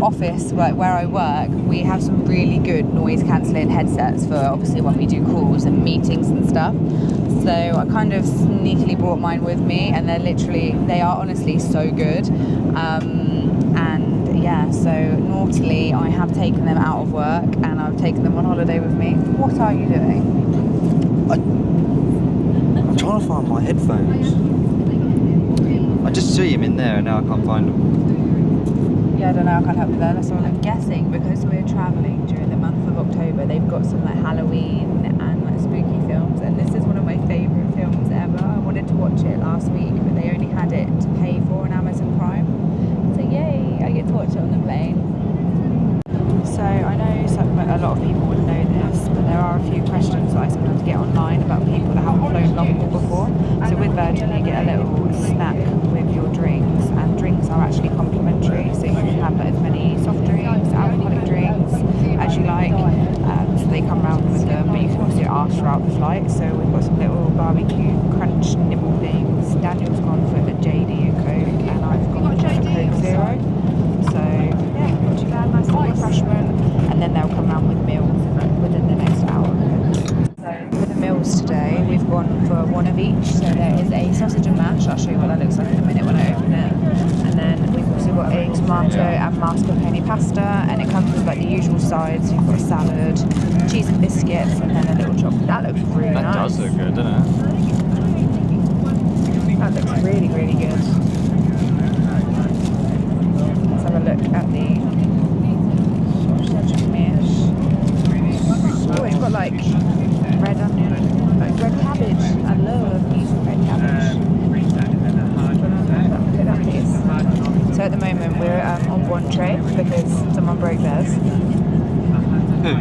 office, where I work, we have some really good noise cancelling headsets for obviously when we do calls and meetings and stuff. So I kind of sneakily brought mine with me, and they are honestly so good. And yeah, so naughtily I have taken them out of work and I've taken them on holiday with me. What are you doing? I'm trying to find my headphones. I just see them in there and now I can't find them. Yeah, I don't know, I can't help you there. That's all I'm guessing, because we're travelling during the month of October. They've got some Halloween and spooky films, and this is one of my favourite films ever. I wanted to watch it last week, but they only had it to pay for on Amazon Prime. So yay, I get to watch it on the plane. So I know a lot of people would know this, but there are a few questions that I sometimes get online about people that haven't flown long haul before. So with Virgin you get a little snack with your drinks, and drinks are actually complimentary, so you can have as many soft drinks, alcoholic drinks as you like. So they come round with them, but you can also ask throughout the flight. So we've got some little barbecue crunch nibble things. Daniel's gone for the JD and Coke, and I've gone for the Coke Zero. So each. So there is a sausage and mash. I'll show you what that looks like in a minute when I open it. And then we've also got a tomato and mascarpone pasta, and it comes with like the usual sides. You've got a salad, cheese and biscuits, and then a little chocolate. That looks really nice. That does look good, doesn't it? That looks really, really good. Let's have a look at the sausage mash. Oh, it's got like red onion, like red cabbage. I love using red cabbage. So at the moment we're on one tray because someone broke theirs. Who?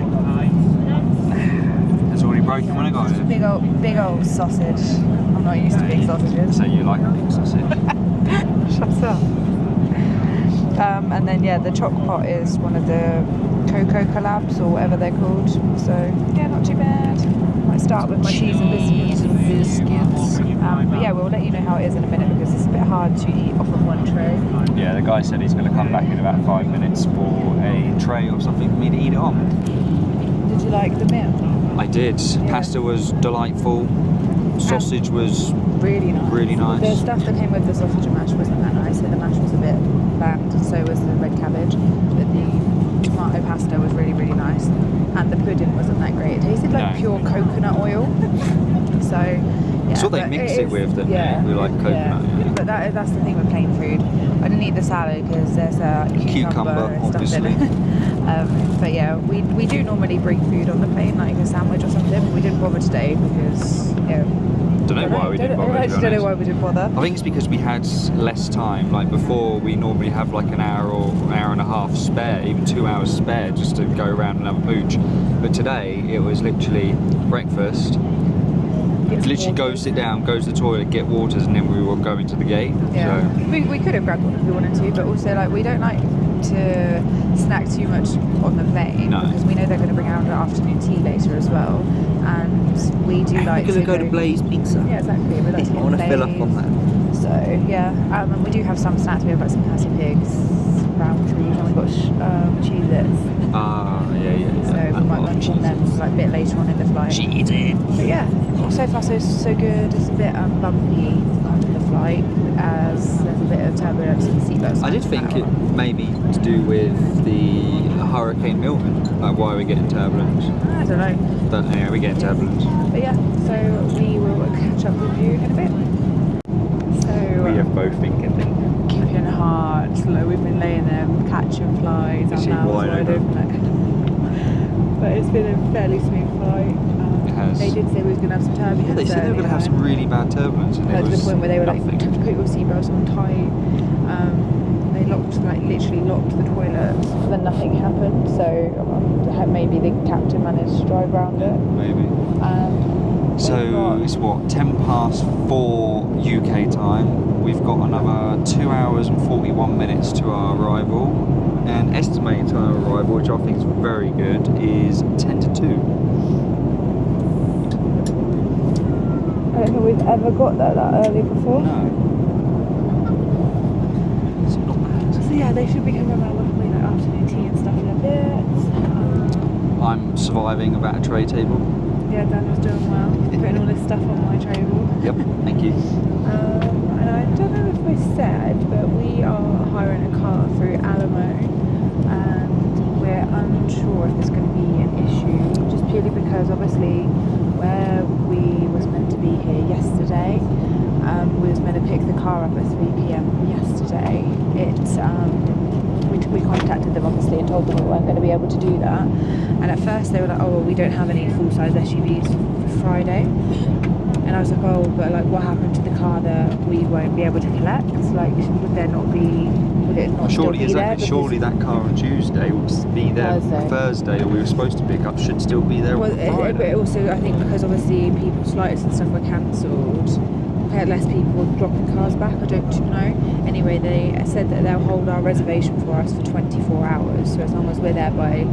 It's already broken when I got it. Big old sausage. I'm not used to big sausages. So you like a big sausage? Shut up. And then yeah, the choc pot is one of the cocoa collabs or whatever they're called. So yeah, not too bad. Might start with my cheese and biscuits. But yeah, we'll let you know how it is in a minute because it's a bit hard to eat off of one tray. Yeah, the guy said he's going to come back in about 5 minutes for a tray or something for me to eat it on. Did you like the meal? I did. Yeah. Pasta was delightful. Sausage was really nice. Really nice. The stuff that came with the sausage and mash wasn't that nice. So the mash was a bit bland. So was the red cabbage. But the tomato pasta was really, really nice. And the pudding wasn't that great. It tasted like pure coconut oil. So yeah. That's what they mix it with, don't they? We like coconut. Yeah. But that's the thing with plain food. I didn't eat the salad because there's a cucumber and stuff obviously. in it. But yeah, we do normally bring food on the plane, like a sandwich or something. But we didn't bother today because Don't know why we didn't bother. I actually don't know why we didn't bother. I think it's because we had less time. Like before, we normally have like an hour or an hour and a half spare, even 2 hours spare, just to go around and have a pooch. But today it was literally breakfast. Literally go sit down, go to the toilet, get waters, and then we were going to the gate. Yeah, So. we could have grabbed one if we wanted to, but also like we don't like to snack too much on the plane because we know they're going to bring out an afternoon tea later as well, and we do like We're going to go to Blaze Pizza. Yeah, exactly. We like to I want to fill up on that. So yeah, and we do have some snacks. We have like some Percy Pigs, Roundtrees, and we've got Cheez-Its. Yeah. So we might lunch on them like a bit later on in the flight. Cheez-It. But yeah, so far so good. It's a bit bumpy on the flight as there's a bit of turbulence in the seatbelts. I did think it may be to do with the Hurricane Milton, like why we're getting turbulence. I don't know. But anyway, we're getting turbulence. But yeah, so we will catch up with you in a bit. So We have both thinking. keeping hard. Like we've been laying there catching flies. Is it wide open? But it's been a fairly smooth flight. It has. They did say we was going to have some turbulence. Yeah, they said they were going to have some really bad turbulence, and Like it to was the point where they were nothing. like, put your seatbelts on tight. They literally locked the toilet, then nothing happened. So maybe the captain managed to drive around it. Maybe. So it's what, 4 UK time. We've got another 2 hours and 41 minutes to our arrival, and estimated time of arrival, which I think is very good, is 10 to 2. I don't think we've ever got that early before. No. It's not bad. So yeah, they should be coming around with me like afternoon tea and stuff in a bit. I'm surviving without a tray table. Yeah, Daniel's doing well. Putting all this stuff on my table. Yep, thank you. And I don't know if I said, but we are hiring a car through Alamo, and we're unsure if there's going to be an issue, just purely because obviously where we was meant to be here yesterday, we was meant to pick the car up at 3 p.m. yesterday. We contacted them obviously and told them we weren't going to be able to do that, and at first they were like, oh well, we don't have any full-size SUVs for Friday. And I was like, oh, but like what happened to the car that we won't be able to collect? Like, would it not still be there? Surely that car on Tuesday will be there Thursday, or we were supposed to pick up, should still be there on Friday. But also I think because obviously people's flights and stuff were cancelled, less people dropping cars back, I don't know. Anyway, they said that they'll hold our reservation for us for 24 hours, so as long as we're there by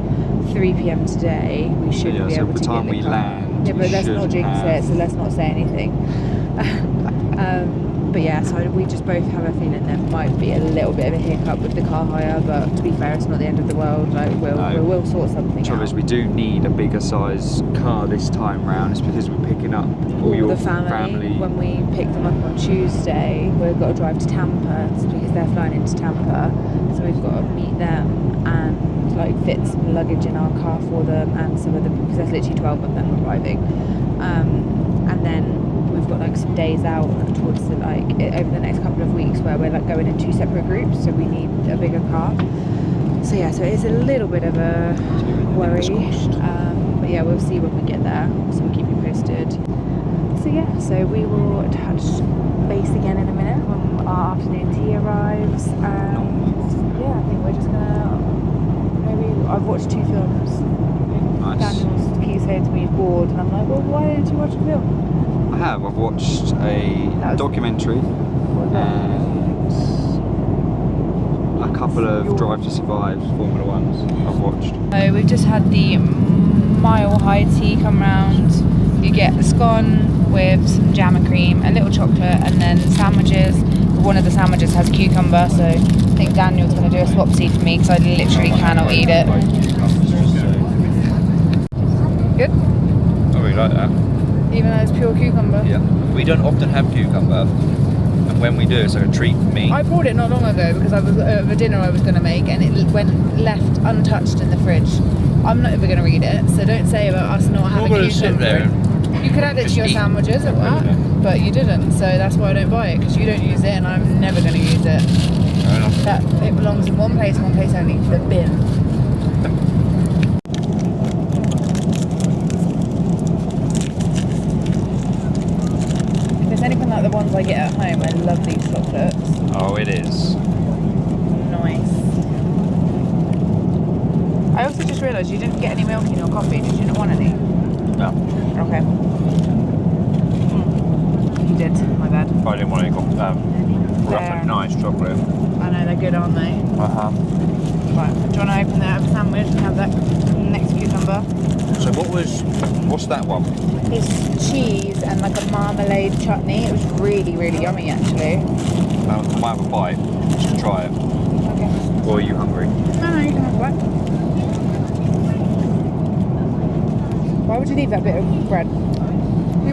3 p.m. today, we should be able to get the car. So by the time we land, yeah, but let's not jinx it, so let's not say anything. But yeah, so we just both have a feeling there might be a little bit of a hiccup with the car hire, but to be fair, it's not the end of the world. Like we'll sort something The trouble out. is we do need a bigger size car this time round. It's because we're picking up all your the family. When we pick them up on Tuesday, we've got to drive to Tampa because they're flying into Tampa. So we've got to meet them and like fit some luggage in our car for them and some of them, because there's literally 12 of them arriving. And then we've got like some days out towards the over the next couple of weeks where we're like going in 2 separate groups, so we need a bigger car. So yeah, so it's a little bit of a worry. But yeah, we'll see when we get there. So we'll keep you posted. So yeah, so we will touch base again in a minute when our afternoon tea arrives. Yeah, I think we're just gonna I've watched 2 films. Nice. Daniel's keeps saying to me he's bored, and I'm like, well, why didn't you watch a film? I've watched a documentary and a couple of Drive to Survive Formula Ones I've watched. So we've just had the Mile High tea come round. You get a scone with some jam and cream, a little chocolate, and then sandwiches. One of the sandwiches has cucumber, so I think Daniel's going to do a swapsy for me because I literally cannot eat it. Good? I really like that. Even though it's pure cucumber? Yeah. We don't often have cucumber, and when we do, it's like a treat for me. I bought it not long ago because I was of a dinner I was going to make, and it went left untouched in the fridge. I'm not ever going to read it, so don't say about us not having cucumber. You could add it to your sandwiches at work, but you didn't, so that's why I don't buy it, because you don't use it and I'm never going to use it. Fair enough. That it belongs in one place only, the bin. If it's anything like the ones I get at home, I love these chocolates. Oh, it is. Nice. I also just realised you didn't get any milk in your coffee. Did you not want any? No. Okay. You did, my bad. I didn't want any rough and nice chocolate. I know, they're good, aren't they? Uh-huh. Right, do you want to open that sandwich and have that next cucumber? So what's that one? It's cheese and like a marmalade chutney. It was really, really yummy, actually. I might have a bite, just to try it. Okay. Or are you hungry? No, you can have one. Why would you leave that bit of bread?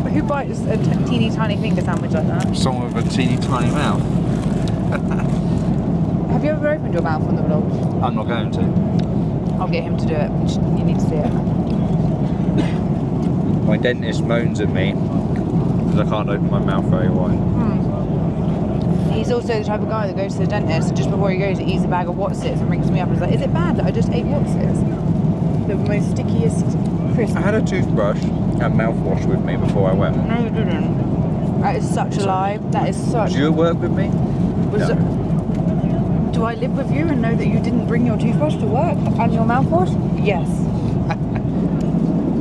Who bites a teeny tiny finger sandwich like that? Someone with a teeny tiny mouth. Have you ever opened your mouth on the vlog? I'm not going to. I'll get him to do it. You need to see it. My dentist moans at me because I can't open my mouth very wide. He's also the type of guy that goes to the dentist, just before he goes, he eats a bag of Wotsits and rings me up and is like, is it bad that I just ate Wotsits? The most stickiest crisp. I had a toothbrush and mouthwash with me before I went. No, you didn't. That is such a lie. That is such... Did you at work with me? Was No. Do I live with you and know that you didn't bring your toothbrush to work and your mouthwash? Yes.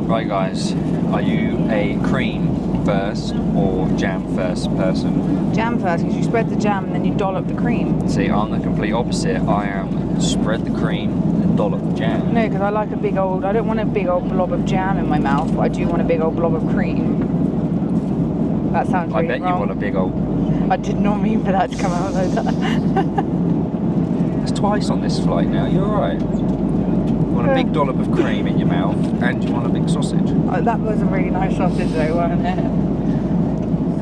Right guys, are you a cream first or jam first person? Jam first, because you spread the jam and then you dollop the cream. See, I'm the complete opposite. I am spread the cream and dollop the jam. No, because I like a big old... I don't want a big old blob of jam in my mouth, but I do want a big old blob of cream. That sounds really I bet wrong. you want a big old... I did not mean for that to come out like that. It's twice on this flight now, you're alright. You want a big dollop of cream in your mouth and you want a big sausage. That was a really nice sausage though, wasn't it?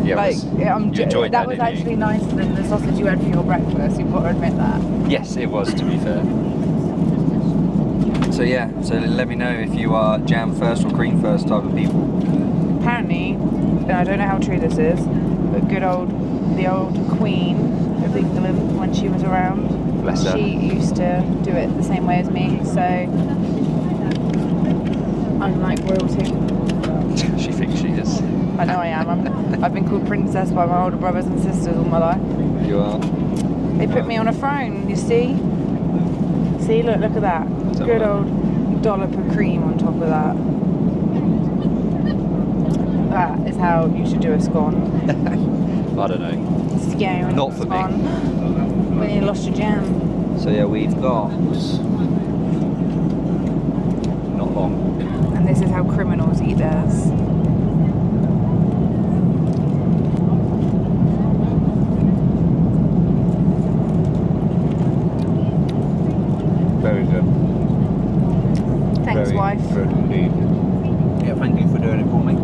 Yeah, Like, you enjoyed that that, was didn't you? actually nicer than the sausage you had for your breakfast, you've got to admit that. Yes, it was, to be fair. So yeah, so let me know if you are jam first or cream first type of people. Apparently, and I don't know how true this is, but the old Queen of England, when she was around, Bless her. she used to do it the same way as me, so I'm like royalty. She thinks she is. I know I am. I've been called princess by my older brothers and sisters all my life. You are. They put me on a throne, you see? See, look at that. Good old dollop of cream on top of that. That is how you should do a scone. I don't know. Scone. Not for me. me. When you lost your jam. So yeah, we've got not long. And this is how criminals eat theirs. you. Yeah, thank you for doing it for me.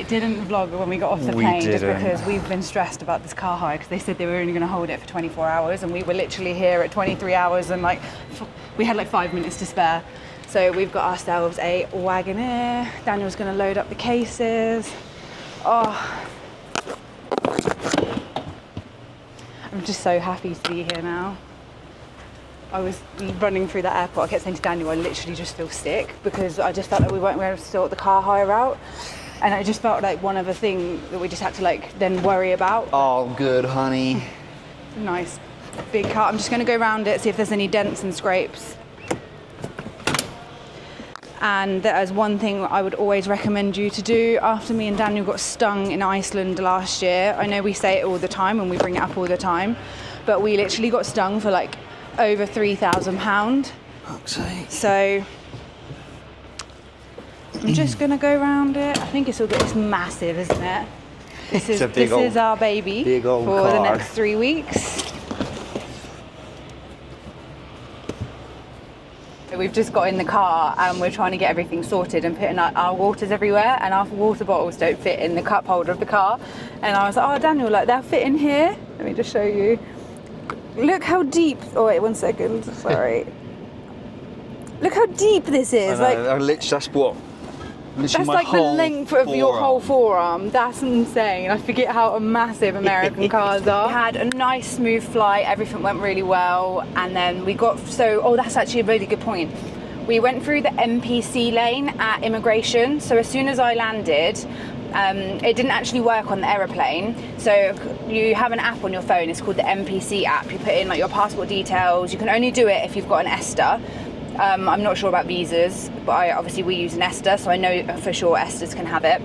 Didn't vlog when we got off the We plane just didn't. because we've been stressed about this car hire because they said they were only going to hold it for 24 hours and we were literally here at 23 hours and like we had like 5 minutes to spare. So we've got ourselves a Wagoneer. Daniel's going to load up the cases. Oh, I'm just so happy to be here now. I was running through that airport. I kept saying to Daniel, I literally just feel sick because I just felt like we weren't able to sort the car hire out. And it just felt like one other thing that we just had to like then worry about. All good, honey. Nice big car. I'm just going to go around it, see if there's any dents and scrapes. And there's one thing I would always recommend you to do after me and Daniel got stung in Iceland last year. I know we say it all the time and we bring it up all the time, but we literally got stung for like over £3,000. Fuck's sake. So I'm just gonna go around it. I think it's massive, isn't it? This is our baby big old for car. the next 3 weeks. We've just got in the car and we're trying to get everything sorted and putting our waters everywhere, and our water bottles don't fit in the cup holder of the car. And I was like, oh Daniel, like they'll fit in here. Let me just show you. Look how deep. Oh wait, 1 second. Sorry. Look how deep this is. Like that's what. that's like the length of your whole forearm. That's insane. I forget how massive American cars are. We had a nice smooth flight. Everything went really well. And then we got, that's actually a really good point. We went through the NPC lane at immigration. So as soon as I landed, it didn't actually work on the aeroplane. So you have an app on your phone. It's called the NPC app. You put in like your passport details. You can only do it if you've got an ESTA. I'm not sure about visas, but obviously we use an ESTA, so I know for sure ESTAs can have it.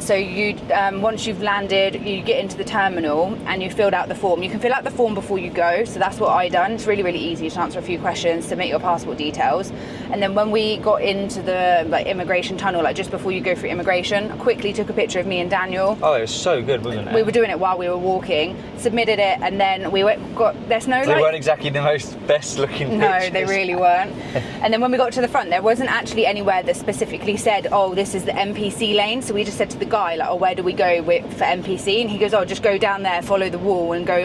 So you, once you've landed, you get into the terminal and you filled out the form. You can fill out the form before you go, so that's what I done. It's really, really easy to answer a few questions, submit your passport details. And then when we got into the immigration tunnel, just before you go through immigration, I quickly took a picture of me and Daniel. Oh, it was so good, wasn't it? We were doing it while we were walking, submitted it, and then they weren't exactly the most best looking No, pictures. they really weren't. And then when we got to the front, there wasn't actually anywhere that specifically said, oh, this is the NPC lane. So we just said to the guy, like, oh, where do we go for NPC? And he goes, oh, just go down there, follow the wall and go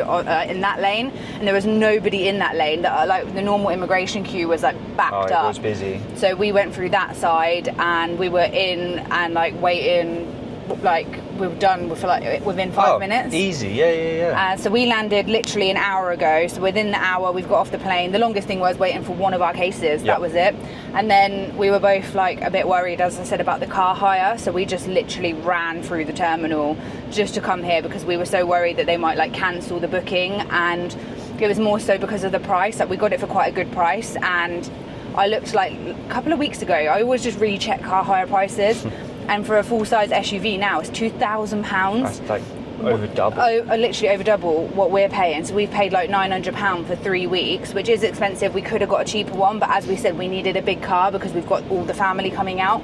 in that lane. And there was nobody in that lane. The normal immigration queue was backed up. It was busy. So we went through that side and we were in and waiting, we were done within 5 minutes. Easy, yeah. So we landed literally an hour ago. So within the hour, we've got off the plane. The longest thing was waiting for one of our cases. Yep. That was it. And then we were both a bit worried, as I said, about the car hire. So we just literally ran through the terminal just to come here because we were so worried that they might cancel the booking. And it was more so because of the price. We got it for quite a good price. And I looked a couple of weeks ago, I always just recheck car hire prices. And for a full-size SUV now, it's £2,000. That's over double. Literally over double what we're paying. So we've paid £900 for 3 weeks, which is expensive. We could have got a cheaper one, but as we said, we needed a big car because we've got all the family coming out.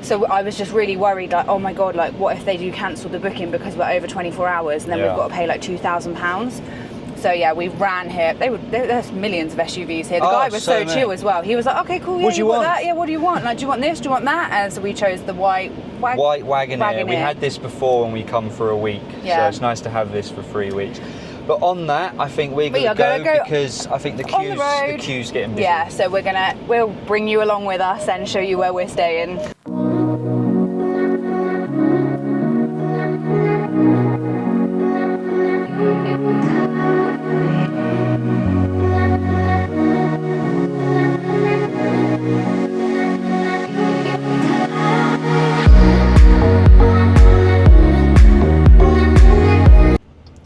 So I was just really worried, oh my God, what if they do cancel the booking because we're over 24 hours and then we've got to pay £2,000. So yeah, we ran here. There's millions of SUVs here. The guy was so many. chill as well. He was like, okay, cool. Yeah, What do you want? That? Yeah, what do you want? Like, do you want this? Do you want that? And so we chose the white Wagoneer. We had this before when we come for a week, so it's nice to have this for 3 weeks. But on that, I think we're going to go because I think the queue's getting busy. Yeah, so we'll bring you along with us and show you where we're staying.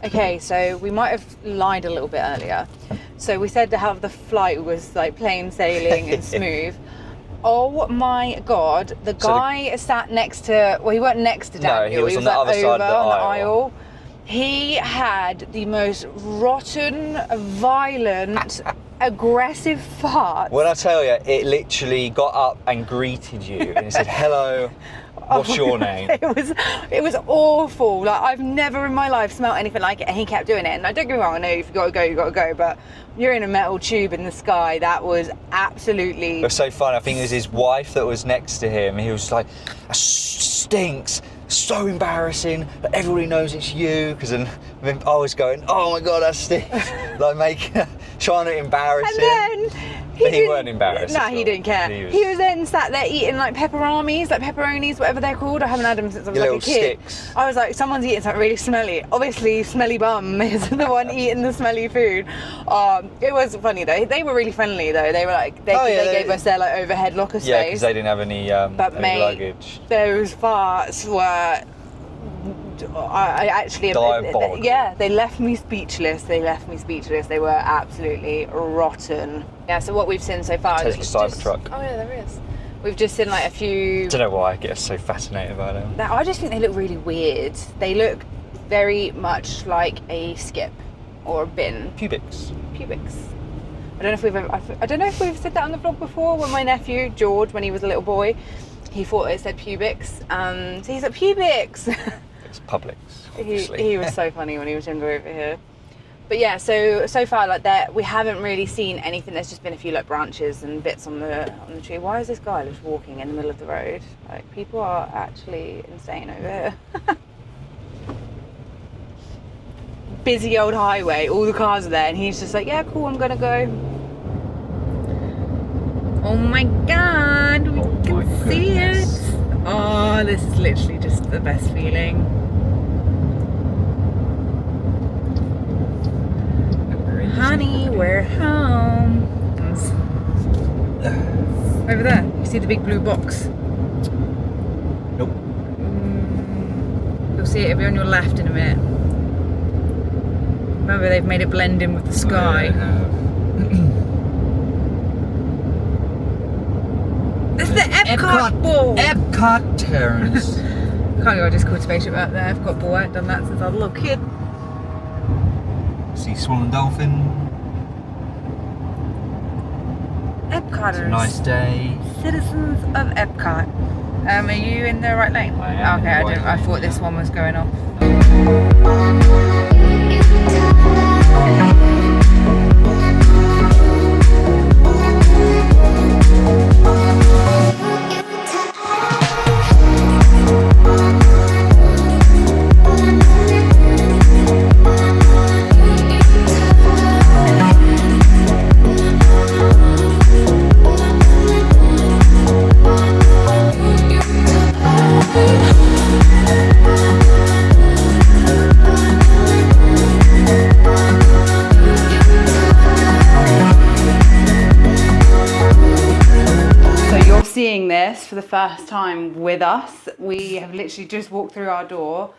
Okay, so we might have lied a little bit earlier. So we said how the flight was like plain sailing and smooth. Oh my God, the guy sat next to, well, he weren't next to Daniel. No, he was on the like other side of the on aisle. He had the most rotten, violent, aggressive fart. When I tell you, it literally got up and greeted you and it said, hello, what's your name? It was awful. Like, I've never in my life smelled anything like it, and he kept doing it. And don't get me wrong, I know if you gotta go, you gotta go, but you're in a metal tube in the sky. That was absolutely... It was so fun. I think it was his wife that was next to him. He was like, that stinks. So embarrassing that everybody knows it's you. Because then I was going, oh my God, that stinks. Like trying to embarrass him. And then he weren't embarrassed. No, he didn't care. He was then sat there eating like pepperonis, like pepperonis, whatever they're called. I haven't had them since I was like a kid. Sticks. I was like, someone's eating something really smelly. Obviously, Smelly Bum is the one eating the smelly food. It was funny though. They were really friendly though. They were like, they gave us their like overhead locker space. Yeah, because they didn't have any luggage. Those farts were... I actually... Diabolical. Yeah, they left me speechless. They were absolutely rotten. Yeah, so what we've seen so far... Tesla Cybertruck. Oh yeah, there is. We've just seen like a few... I don't know why I get so fascinated by them. I just think they look really weird. They look very much like a skip or a bin. Pubics. I don't know if we've said that on the vlog before. When my nephew George, when he was a little boy, he thought it said pubics. So he's like, pubics. It's Publix, obviously. He was so funny when he was younger over here. But yeah, so far like that, we haven't really seen anything. There's just been a few like branches and bits on the tree. Why is this guy just walking in the middle of the road? Like, people are actually insane over here. Busy old highway, all the cars are there, and he's just like, yeah, cool, I'm gonna go. Oh my God, we can see it. Oh, this is literally just the best feeling. Honey, we're home. Over there, you see the big blue box? Nope. You'll see it, it'll be on your left in a minute. Remember, they've made it blend in with the sky. It's the Epcot ball! Epcot Terrace. Can't go, I just called spaceship out there. Epcot ball, I haven't done that since I was a little kid. See swan and dolphin. Epcoters. It's a nice day. Citizens of Epcot. Are you in the right lane? I am. Okay, I thought this one was going off. Seeing this for the first time with us. We have literally just walked through our door.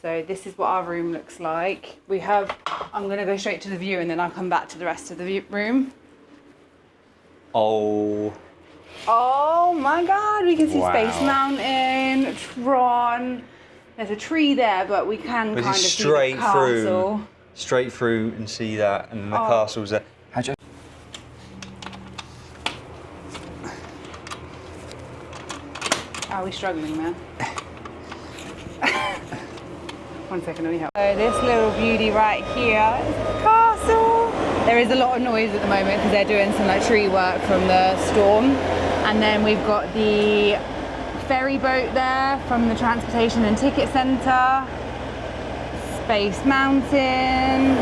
So this is what our room looks like. I'm gonna go straight to the view and then I'll come back to the rest of the room. Oh My God, we can see wow. Space Mountain, Tron. There's a tree there, but we can kind of see the castle. Straight through and see that, and the castle's there. Are we struggling, man? 1 second, let me help. So this little beauty right here is the castle. There is a lot of noise at the moment because they're doing some like tree work from the storm. And then we've got the ferry boat there from the Transportation and Ticket Centre. Space Mountain.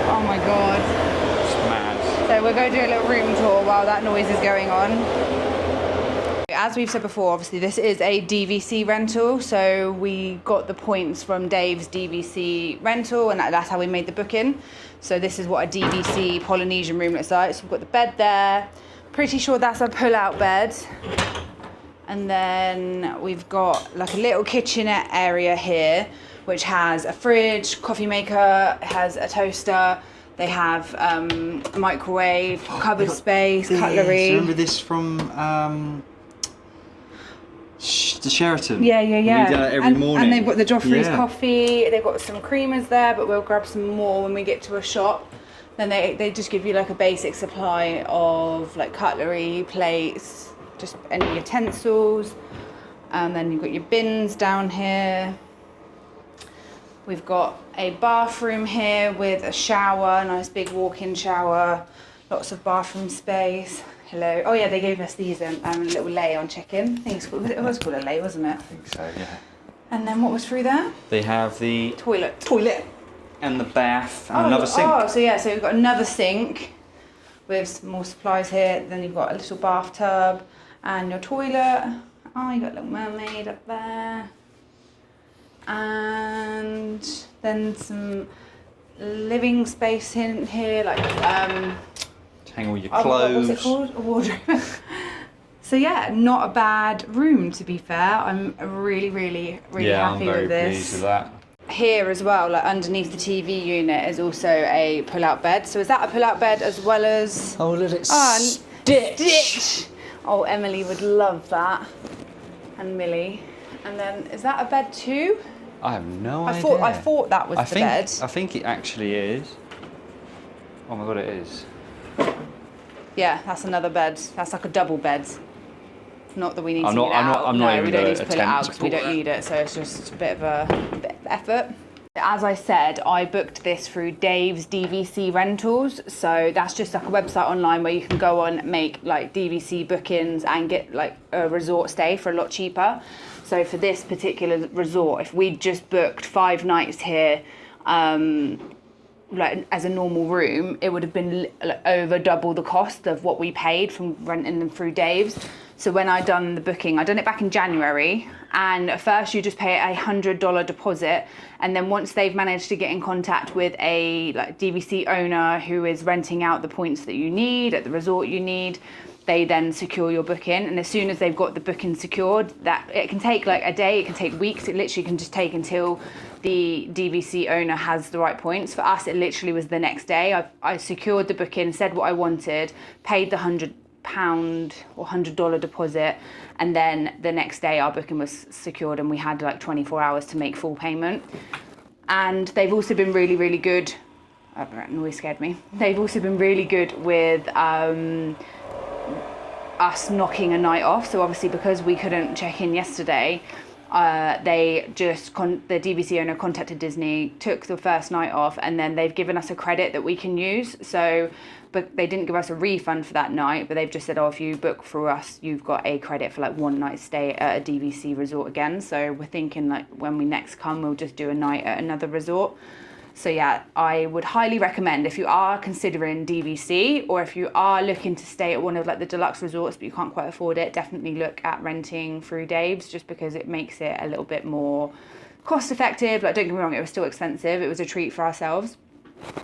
Oh my god. It's mad. So we're going to do a little room tour while that noise is going on. As we've said before, obviously this is a DVC rental, so we got the points from Dave's DVC rental, and that's how we made the booking. So this is what a DVC Polynesian room looks like. So we've got the bed there. Pretty sure that's a pull-out bed. And then we've got like a little kitchenette area here, which has a fridge, coffee maker, has a toaster. They have a microwave, cupboard space, cutlery. Remember this from the Sheraton? Yeah. We do that every morning. And they've got the Joffrey's coffee. They've got some creamers there, but we'll grab some more when we get to a shop. Then they just give you like a basic supply of like cutlery, plates, just any utensils. And then you've got your bins down here. We've got a bathroom here with a shower, nice big walk-in shower, lots of bathroom space. Hello. Oh yeah, they gave us these little lay on chicken. I think it was called a lay, wasn't it? I think so, yeah. And then what was through there? They have the Toilet. And the bath and another sink. Oh, so we've got another sink with some more supplies here. Then you've got a little bathtub and your toilet. Oh, you got a little mermaid up there. And then some living space in here, like hang all your clothes. What's it called? A wardrobe. So yeah, not a bad room to be fair. I'm really happy with this. Yeah, I'm very pleased with that. Here as well, like underneath the TV unit is also a pull-out bed. So is that a pull-out bed as well as... Oh, look at Stitch. Oh, Emily would love that. And Millie. And then, is that a bed too? I have no idea. I thought that was the bed. I think it actually is. Oh my god, it is. Yeah, that's another bed. That's like a double bed. Not that we need to get it out. I'm not even we don't need to gonna pull it out attempt because to we pull don't that. need it. So it's just a bit of effort. As I said, I booked this through Dave's DVC Rentals. So that's just like a website online where you can go on, make like DVC bookings and get like a resort stay for a lot cheaper. So for this particular resort, if we'd just booked 5 nights here, like as a normal room, it would have been like over double the cost of what we paid from renting them through Dave's. So when I done the booking, I done it back in January, and at first you just pay a $100 deposit, and then once they've managed to get in contact with a like DVC owner who is renting out the points that you need at the resort you need, they then secure your booking. And as soon as they've got the booking secured, that it can take like a day, it can take weeks, it literally can just take until the DVC owner has the right points. For us, it literally was the next day. I secured the booking, said what I wanted, paid the £100 or $100 deposit, and then the next day our booking was secured and we had like 24 hours to make full payment. And they've also been really good. Oh, that noise scared me. They've also been really good with us knocking a night off. So obviously because we couldn't check in yesterday, they just the DVC owner contacted Disney, took the first night off, and then they've given us a credit that we can use. So, but they didn't give us a refund for that night, but they've just said, oh, if you book through us, you've got a credit for like 1 night stay at a DVC resort again. So we're thinking like when we next come, we'll just do a night at another resort. So yeah, I would highly recommend, if you are considering DVC, or if you are looking to stay at one of like the deluxe resorts but you can't quite afford it, definitely look at renting through Dave's, just because it makes it a little bit more cost effective. Like, don't get me wrong, it was still expensive. It was a treat for ourselves,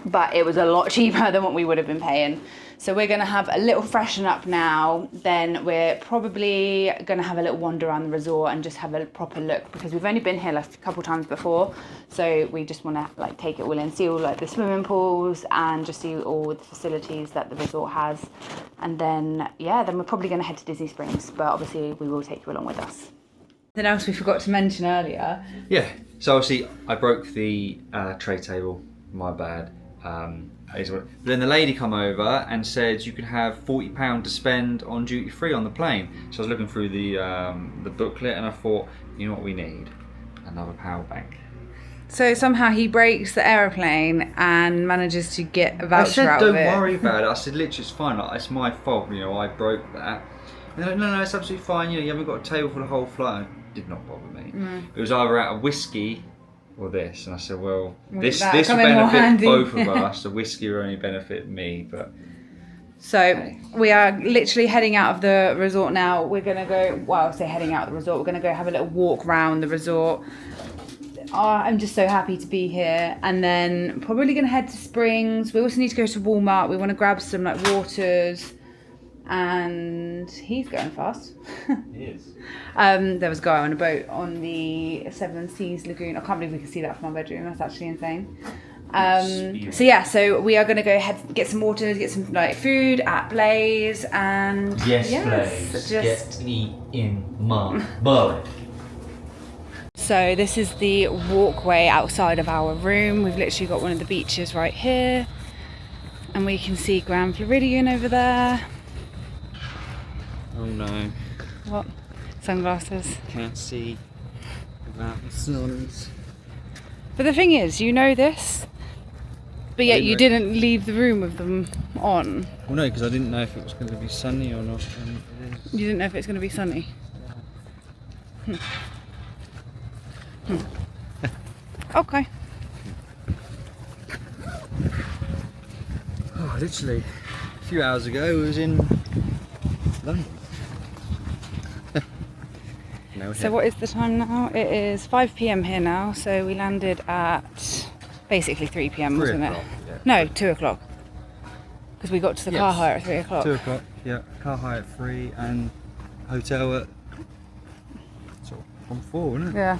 but it was a lot cheaper than what we would have been paying. So we're going to have a little freshen up now, then we're probably going to have a little wander around the resort and just have a proper look, because we've only been here like a couple times before, so we just want to like take it all in, see all like the swimming pools and just see all the facilities that the resort has. And then then we're probably going to head to Disney Springs, but obviously we will take you along with us. Something else we forgot to mention earlier. Yeah, so obviously I broke the tray table, my bad. But then the lady come over and said you could have £40 to spend on duty free on the plane. So I was looking through the booklet and I thought, you know what we need? Another power bank. So somehow he breaks the aeroplane and manages to get a voucher out of it. Don't worry about it. I said, literally, it's fine. Like, it's my fault. You know, I broke that. And they're like, no, it's absolutely fine. You know, you haven't got a table for the whole flight. It did not bother me. It was either out of whiskey or this, and I said, well, this will benefit both of us. The whiskey will only benefit me, but. So we are literally heading out of the resort now. We're gonna go. Well, I'll say heading out of the resort. We're gonna go have a little walk around the resort. I'm just so happy to be here, and then probably gonna head to Springs. We also need to go to Walmart. We want to grab some like waters, and he's going fast. He is. There was a guy on a boat on the Seven Seas Lagoon. I can't believe we can see that from our bedroom. That's actually insane. So we are going to go ahead, get some waters, get some like food at Blaze, and Blaze, get me in my bullet. So this is the walkway outside of our room. We've literally got one of the beaches right here, and we can see Grand Floridian over there. Oh no. What? Sunglasses. Can't see without the suns. But the thing is, you know this, but yet you didn't leave the room with them on. Well, no, because I didn't know if it was going to be sunny or not. And it is. You didn't know if it's going to be sunny. Okay. Oh, literally, a few hours ago, I was in London. So what is the time now? It is 5 p.m. here now, so we landed at basically 3 p.m, wasn't it? Yeah. No, 2 o'clock. Because we got to the car hire at 3 o'clock. 2 o'clock, yeah. Car hire at 3 and hotel at sort of from 4, wasn't it? Yeah.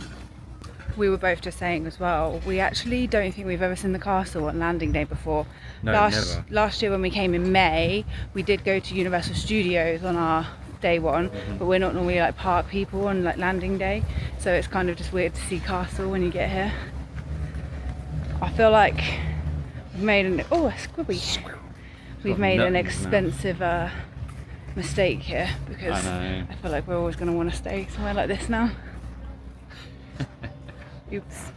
We were both just saying as well, we actually don't think we've ever seen the castle on landing day before. No, never. Last year when we came in May, we did go to Universal Studios on our day one, but we're not normally like park people on like landing day, so it's kind of just weird to see castle when you get here. I feel like we've made an we've made an expensive mistake here, because I feel like we're always going to want to stay somewhere like this now. Oops.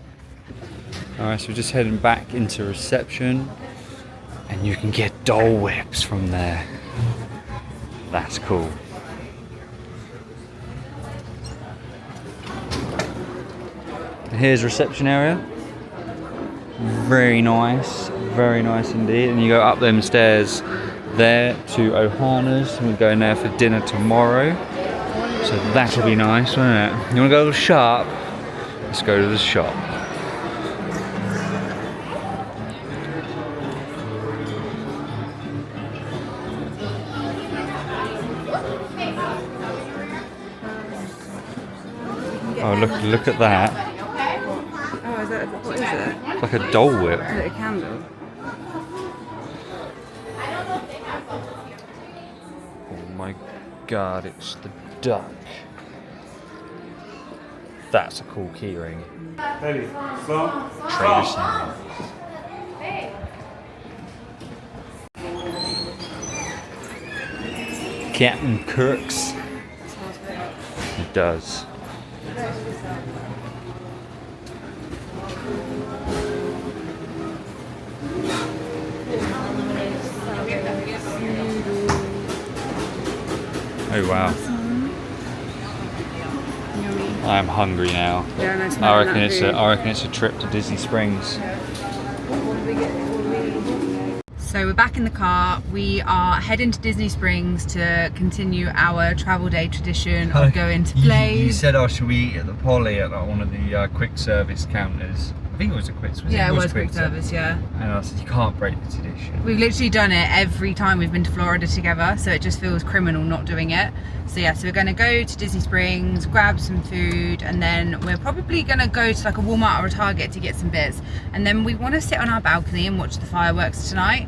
Alright, so we're just heading back into reception, and you can get Dole Whips from there. That's cool. Here's reception area. Very nice indeed. And you go up them stairs there to Ohana's, and we're going there for dinner tomorrow. So that'll be nice, won't it? You want to go to the shop? Let's go to the shop. Oh, look at that. Oh, is that, what is it? It's like a Dole Whip. Is it a candle? Oh my god, it's the duck. That's a cool keyring. Trader Sam. Captain Kirk's. It does. Oh wow. I'm hungry now. Yeah, nice. I reckon it's a trip to Disney Springs. So we're back in the car. We are heading to Disney Springs to continue our travel day tradition of going to Blaze. You said, oh, should we eat at the Poly at like one of the quick service counters? I think it was a quick service. Yeah, it was quick service, yeah. And I said, you can't break the tradition. We've literally done it every time we've been to Florida together, so it just feels criminal not doing it. So yeah, so we're going to go to Disney Springs, grab some food, and then we're probably going to go to like a Walmart or a Target to get some bits. And then we want to sit on our balcony and watch the fireworks tonight.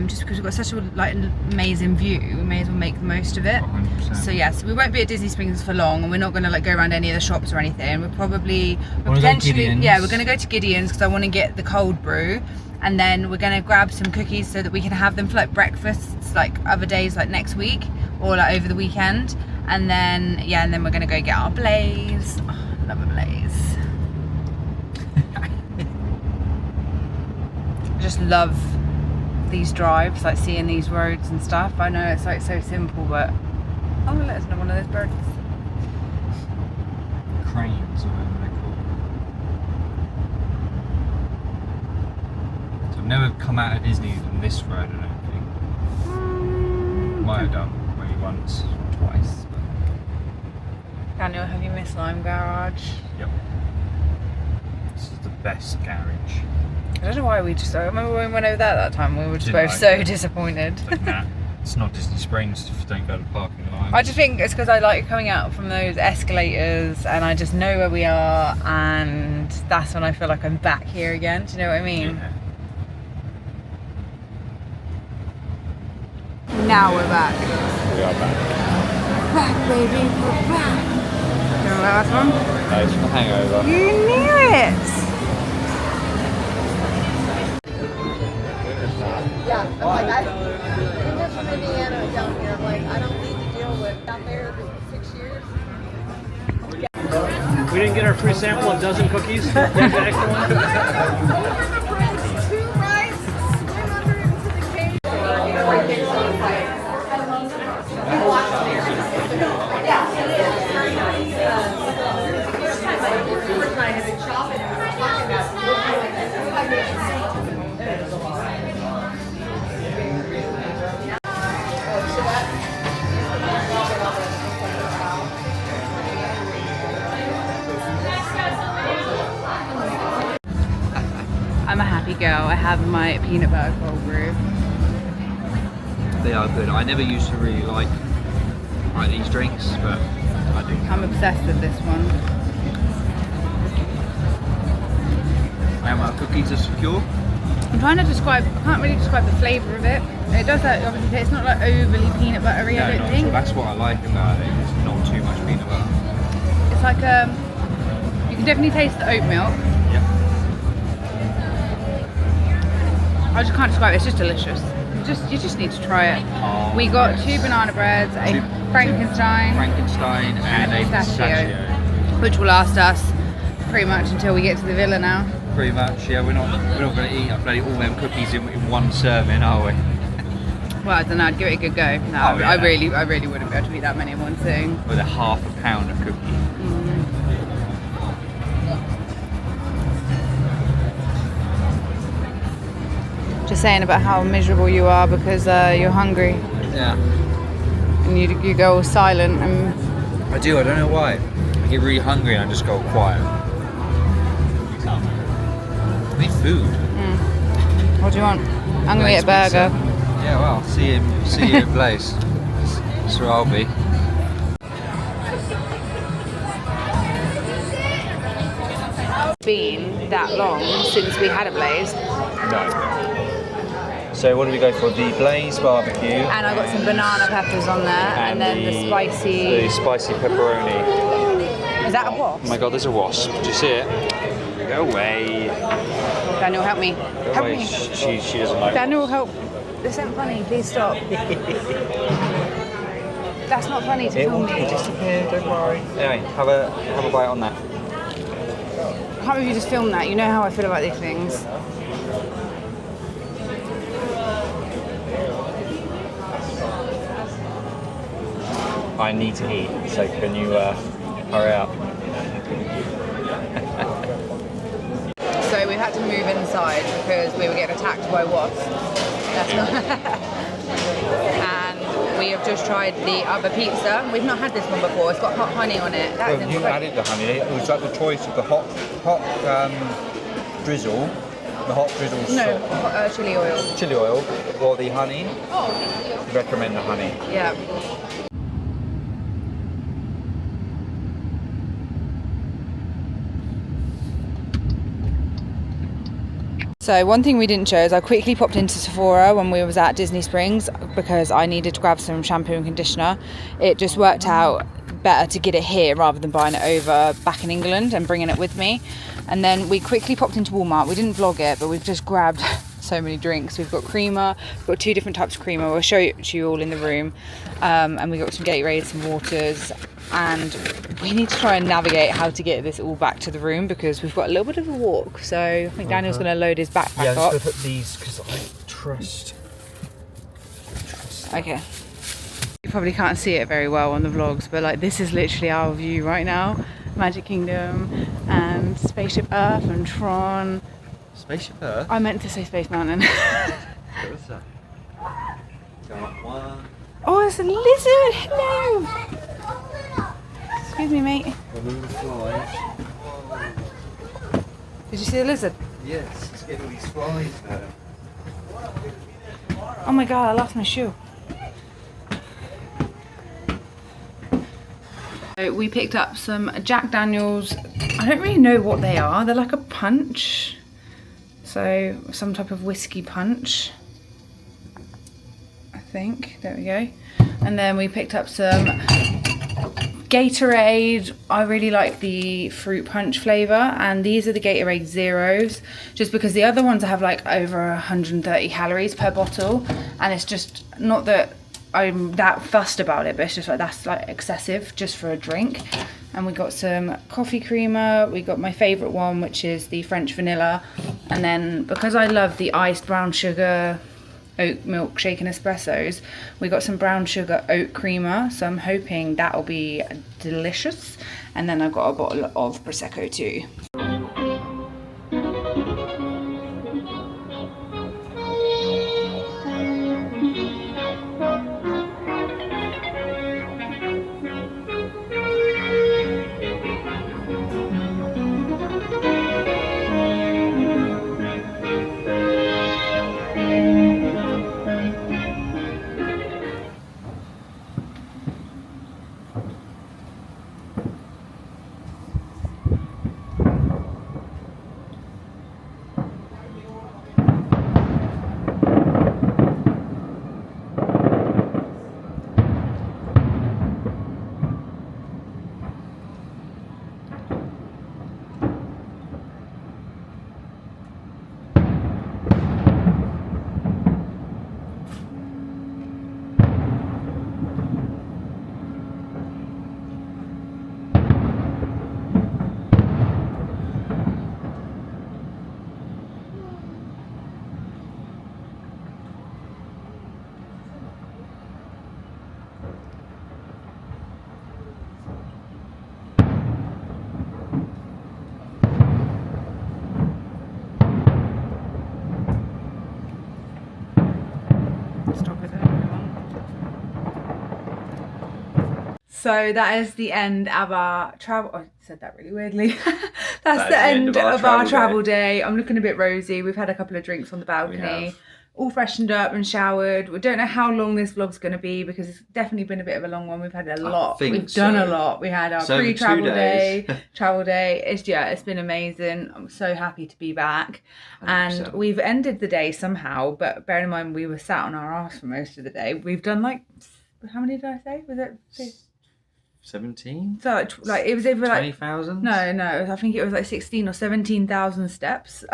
Just because we've got such a like amazing view, we may as well make the most of it. 100%. So yeah, so we won't be at Disney Springs for long, and we're not going to like go around any of the shops or anything. We're potentially we're going to go to Gideons because I want to get the cold brew, and then we're going to grab some cookies so that we can have them for like breakfasts like other days, like next week or like over the weekend. And then yeah, and then we're going to go get our Blaze. Oh, I love a Blaze. love these drives, like seeing these roads and stuff. I know it's like so simple, but oh, look, there's another one of those birds. Cranes or whatever they're called. So I've never come out of Disney on this road, I don't think. Might have done maybe once or twice. But... Daniel, have you missed Lime Garage? Yep. This is the best garage. I don't know why I remember when we went over there that time, we were just Didn't both like so it. disappointed. Like, nah, it's not Disney Springs if you don't go to the parking lot. I just think it's because I like coming out from those escalators and I just know where we are, and that's when I feel like I'm back here again. Do you know what I mean? Yeah. Now we're back. We are back. Back, baby, we're back. Remember that last one? No, it's from The Hangover. You knew it! Yeah, I'm like, I'm just from Indiana down here. I'm like, I don't need to deal with down there for 6 years. We didn't get our free sample of dozen cookies. There's the extra one. Two rice, swim under into the cave. I'm a happy girl. I have my peanut butter cold brew. They are good. I never used to really like these drinks, but I do. I'm obsessed with this one. And my cookies are secure. I'm trying to describe, I can't really describe the flavour of it. It does that, obviously, it's not like overly peanut buttery, I don't think. That's what I like about it. It's not too much peanut butter. It's like, you can definitely taste the oat milk. Yeah. I just can't describe it, it's just delicious. You just need to try it. Oh, We got yes. 2 banana breads, a Two- Frankenstein, Frankenstein and a pistachio. which will last us pretty much until we get to the villa now. Pretty much, yeah. We're not going to eat bloody all them cookies in one serving, are we? Well, I don't know, I'd give it a good go. No, Oh, yeah. I really wouldn't be able to eat that many in one sitting. With a half a pound of cookie. Just saying about how miserable you are because you're hungry Yeah. and you go all silent and I do. I don't know why. I get really hungry and I just go quiet. I need food. what do you want? I'm gonna get a burger. Yeah, well, see you at Blaze. That's where I'll be. Been that long since we had a Blaze, No. So what do we go for? The Blaze barbecue and I got some banana peppers on there, and then the the spicy pepperoni. Is that a wasp? Oh my god, there's a wasp. Do you see it? Go away. Daniel, help me. Go Help away. me. She doesn't like. Daniel, help. This isn't funny. Please stop. That's not funny to It film will me. disappear. Don't worry. Anyway, have a bite on that. I can't believe you just filmed that. You know how I feel about these things. I need to eat, so can you hurry up? So we've had to move inside because we were getting attacked by wasps. That's not. And we have just tried the other pizza. We've not had this one before. It's got hot honey on it. That is Well, you incredible. added the honey. It was like the choice of the hot drizzle, the hot drizzle No, sauce, chili oil. chili oil, or the honey. Recommend the honey. Yeah. So one thing we didn't show is I quickly popped into Sephora when we was at Disney Springs because I needed to grab some shampoo and conditioner. It just worked out better to get it here rather than buying it over back in England and bringing it with me. And then we quickly popped into Walmart. We didn't vlog it, but we've just grabbed so many drinks. We've got creamer, we've got 2 different types of creamer. We'll show you all in the room. And we got some Gatorade, some waters, and we need to try and navigate how to get this all back to the room because we've got a little bit of a walk. So I think Daniel's going to load his backpack Yeah, I'm up. just gonna put these because I trust. Okay. You probably can't see it very well on the vlogs, but like this is literally our view right now. Magic Kingdom and Spaceship Earth and Tron. Spaceship Earth? I meant to say Space Mountain. What was that? Got one. Oh, it's a lizard! Hello! Excuse me, mate. Remove the flies. Did you see the lizard? Yes, it's getting all these flies there. Oh my god, I lost my shoe. So we picked up some Jack Daniels. I don't really know what they are. They're like a punch. So some type of whiskey punch. I think. There we go. And then we picked up some Gatorade. I really like the fruit punch flavour, and these are the Gatorade Zeros, just because the other ones have like over 130 calories per bottle, and it's just not that I'm that fussed about it, but it's just like that's like excessive just for a drink. And we got some coffee creamer. We got my favourite one, which is the French vanilla, and then because I love the iced brown sugar oat milk shaken espressos, we got some brown sugar oat creamer, so I'm hoping that'll be delicious. And then I've got a bottle of Prosecco too. So that is the end of our travel. I said that really weirdly. That's the end of our travel day. I'm looking a bit rosy. We've had a couple of drinks on the balcony. All freshened up and showered. We don't know how long this vlog's going to be because it's definitely been a bit of a long one. We've had a lot. We've done a lot. We had our pre-travel day, travel day. It's been amazing. I'm so happy to be back. 100%. And we've ended the day somehow, but bear in mind we were sat on our arse for most of the day. We've done like, how many did I say? Was it 17? So like it was over like 20,000? No, I think it was like 16 or 17,000 steps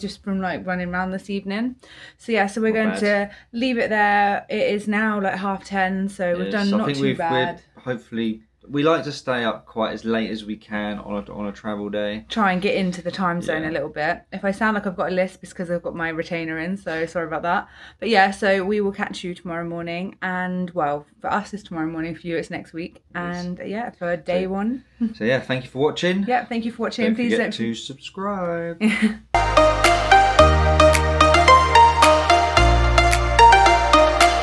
just from like running around this evening. So yeah, so we're going to leave it there. It is now like 10:30, so we've done not too bad. Hopefully we like to stay up quite as late as we can on a travel day. Try and get into the time zone a little bit. If I sound like I've got a lisp, it's because I've got my retainer in, so sorry about that. But yeah, so we will catch you tomorrow morning, and well, for us it's tomorrow morning, for you it's next week. And yeah, for day one. So yeah, thank you for watching. Yeah, thank you for watching. Don't Please forget to subscribe.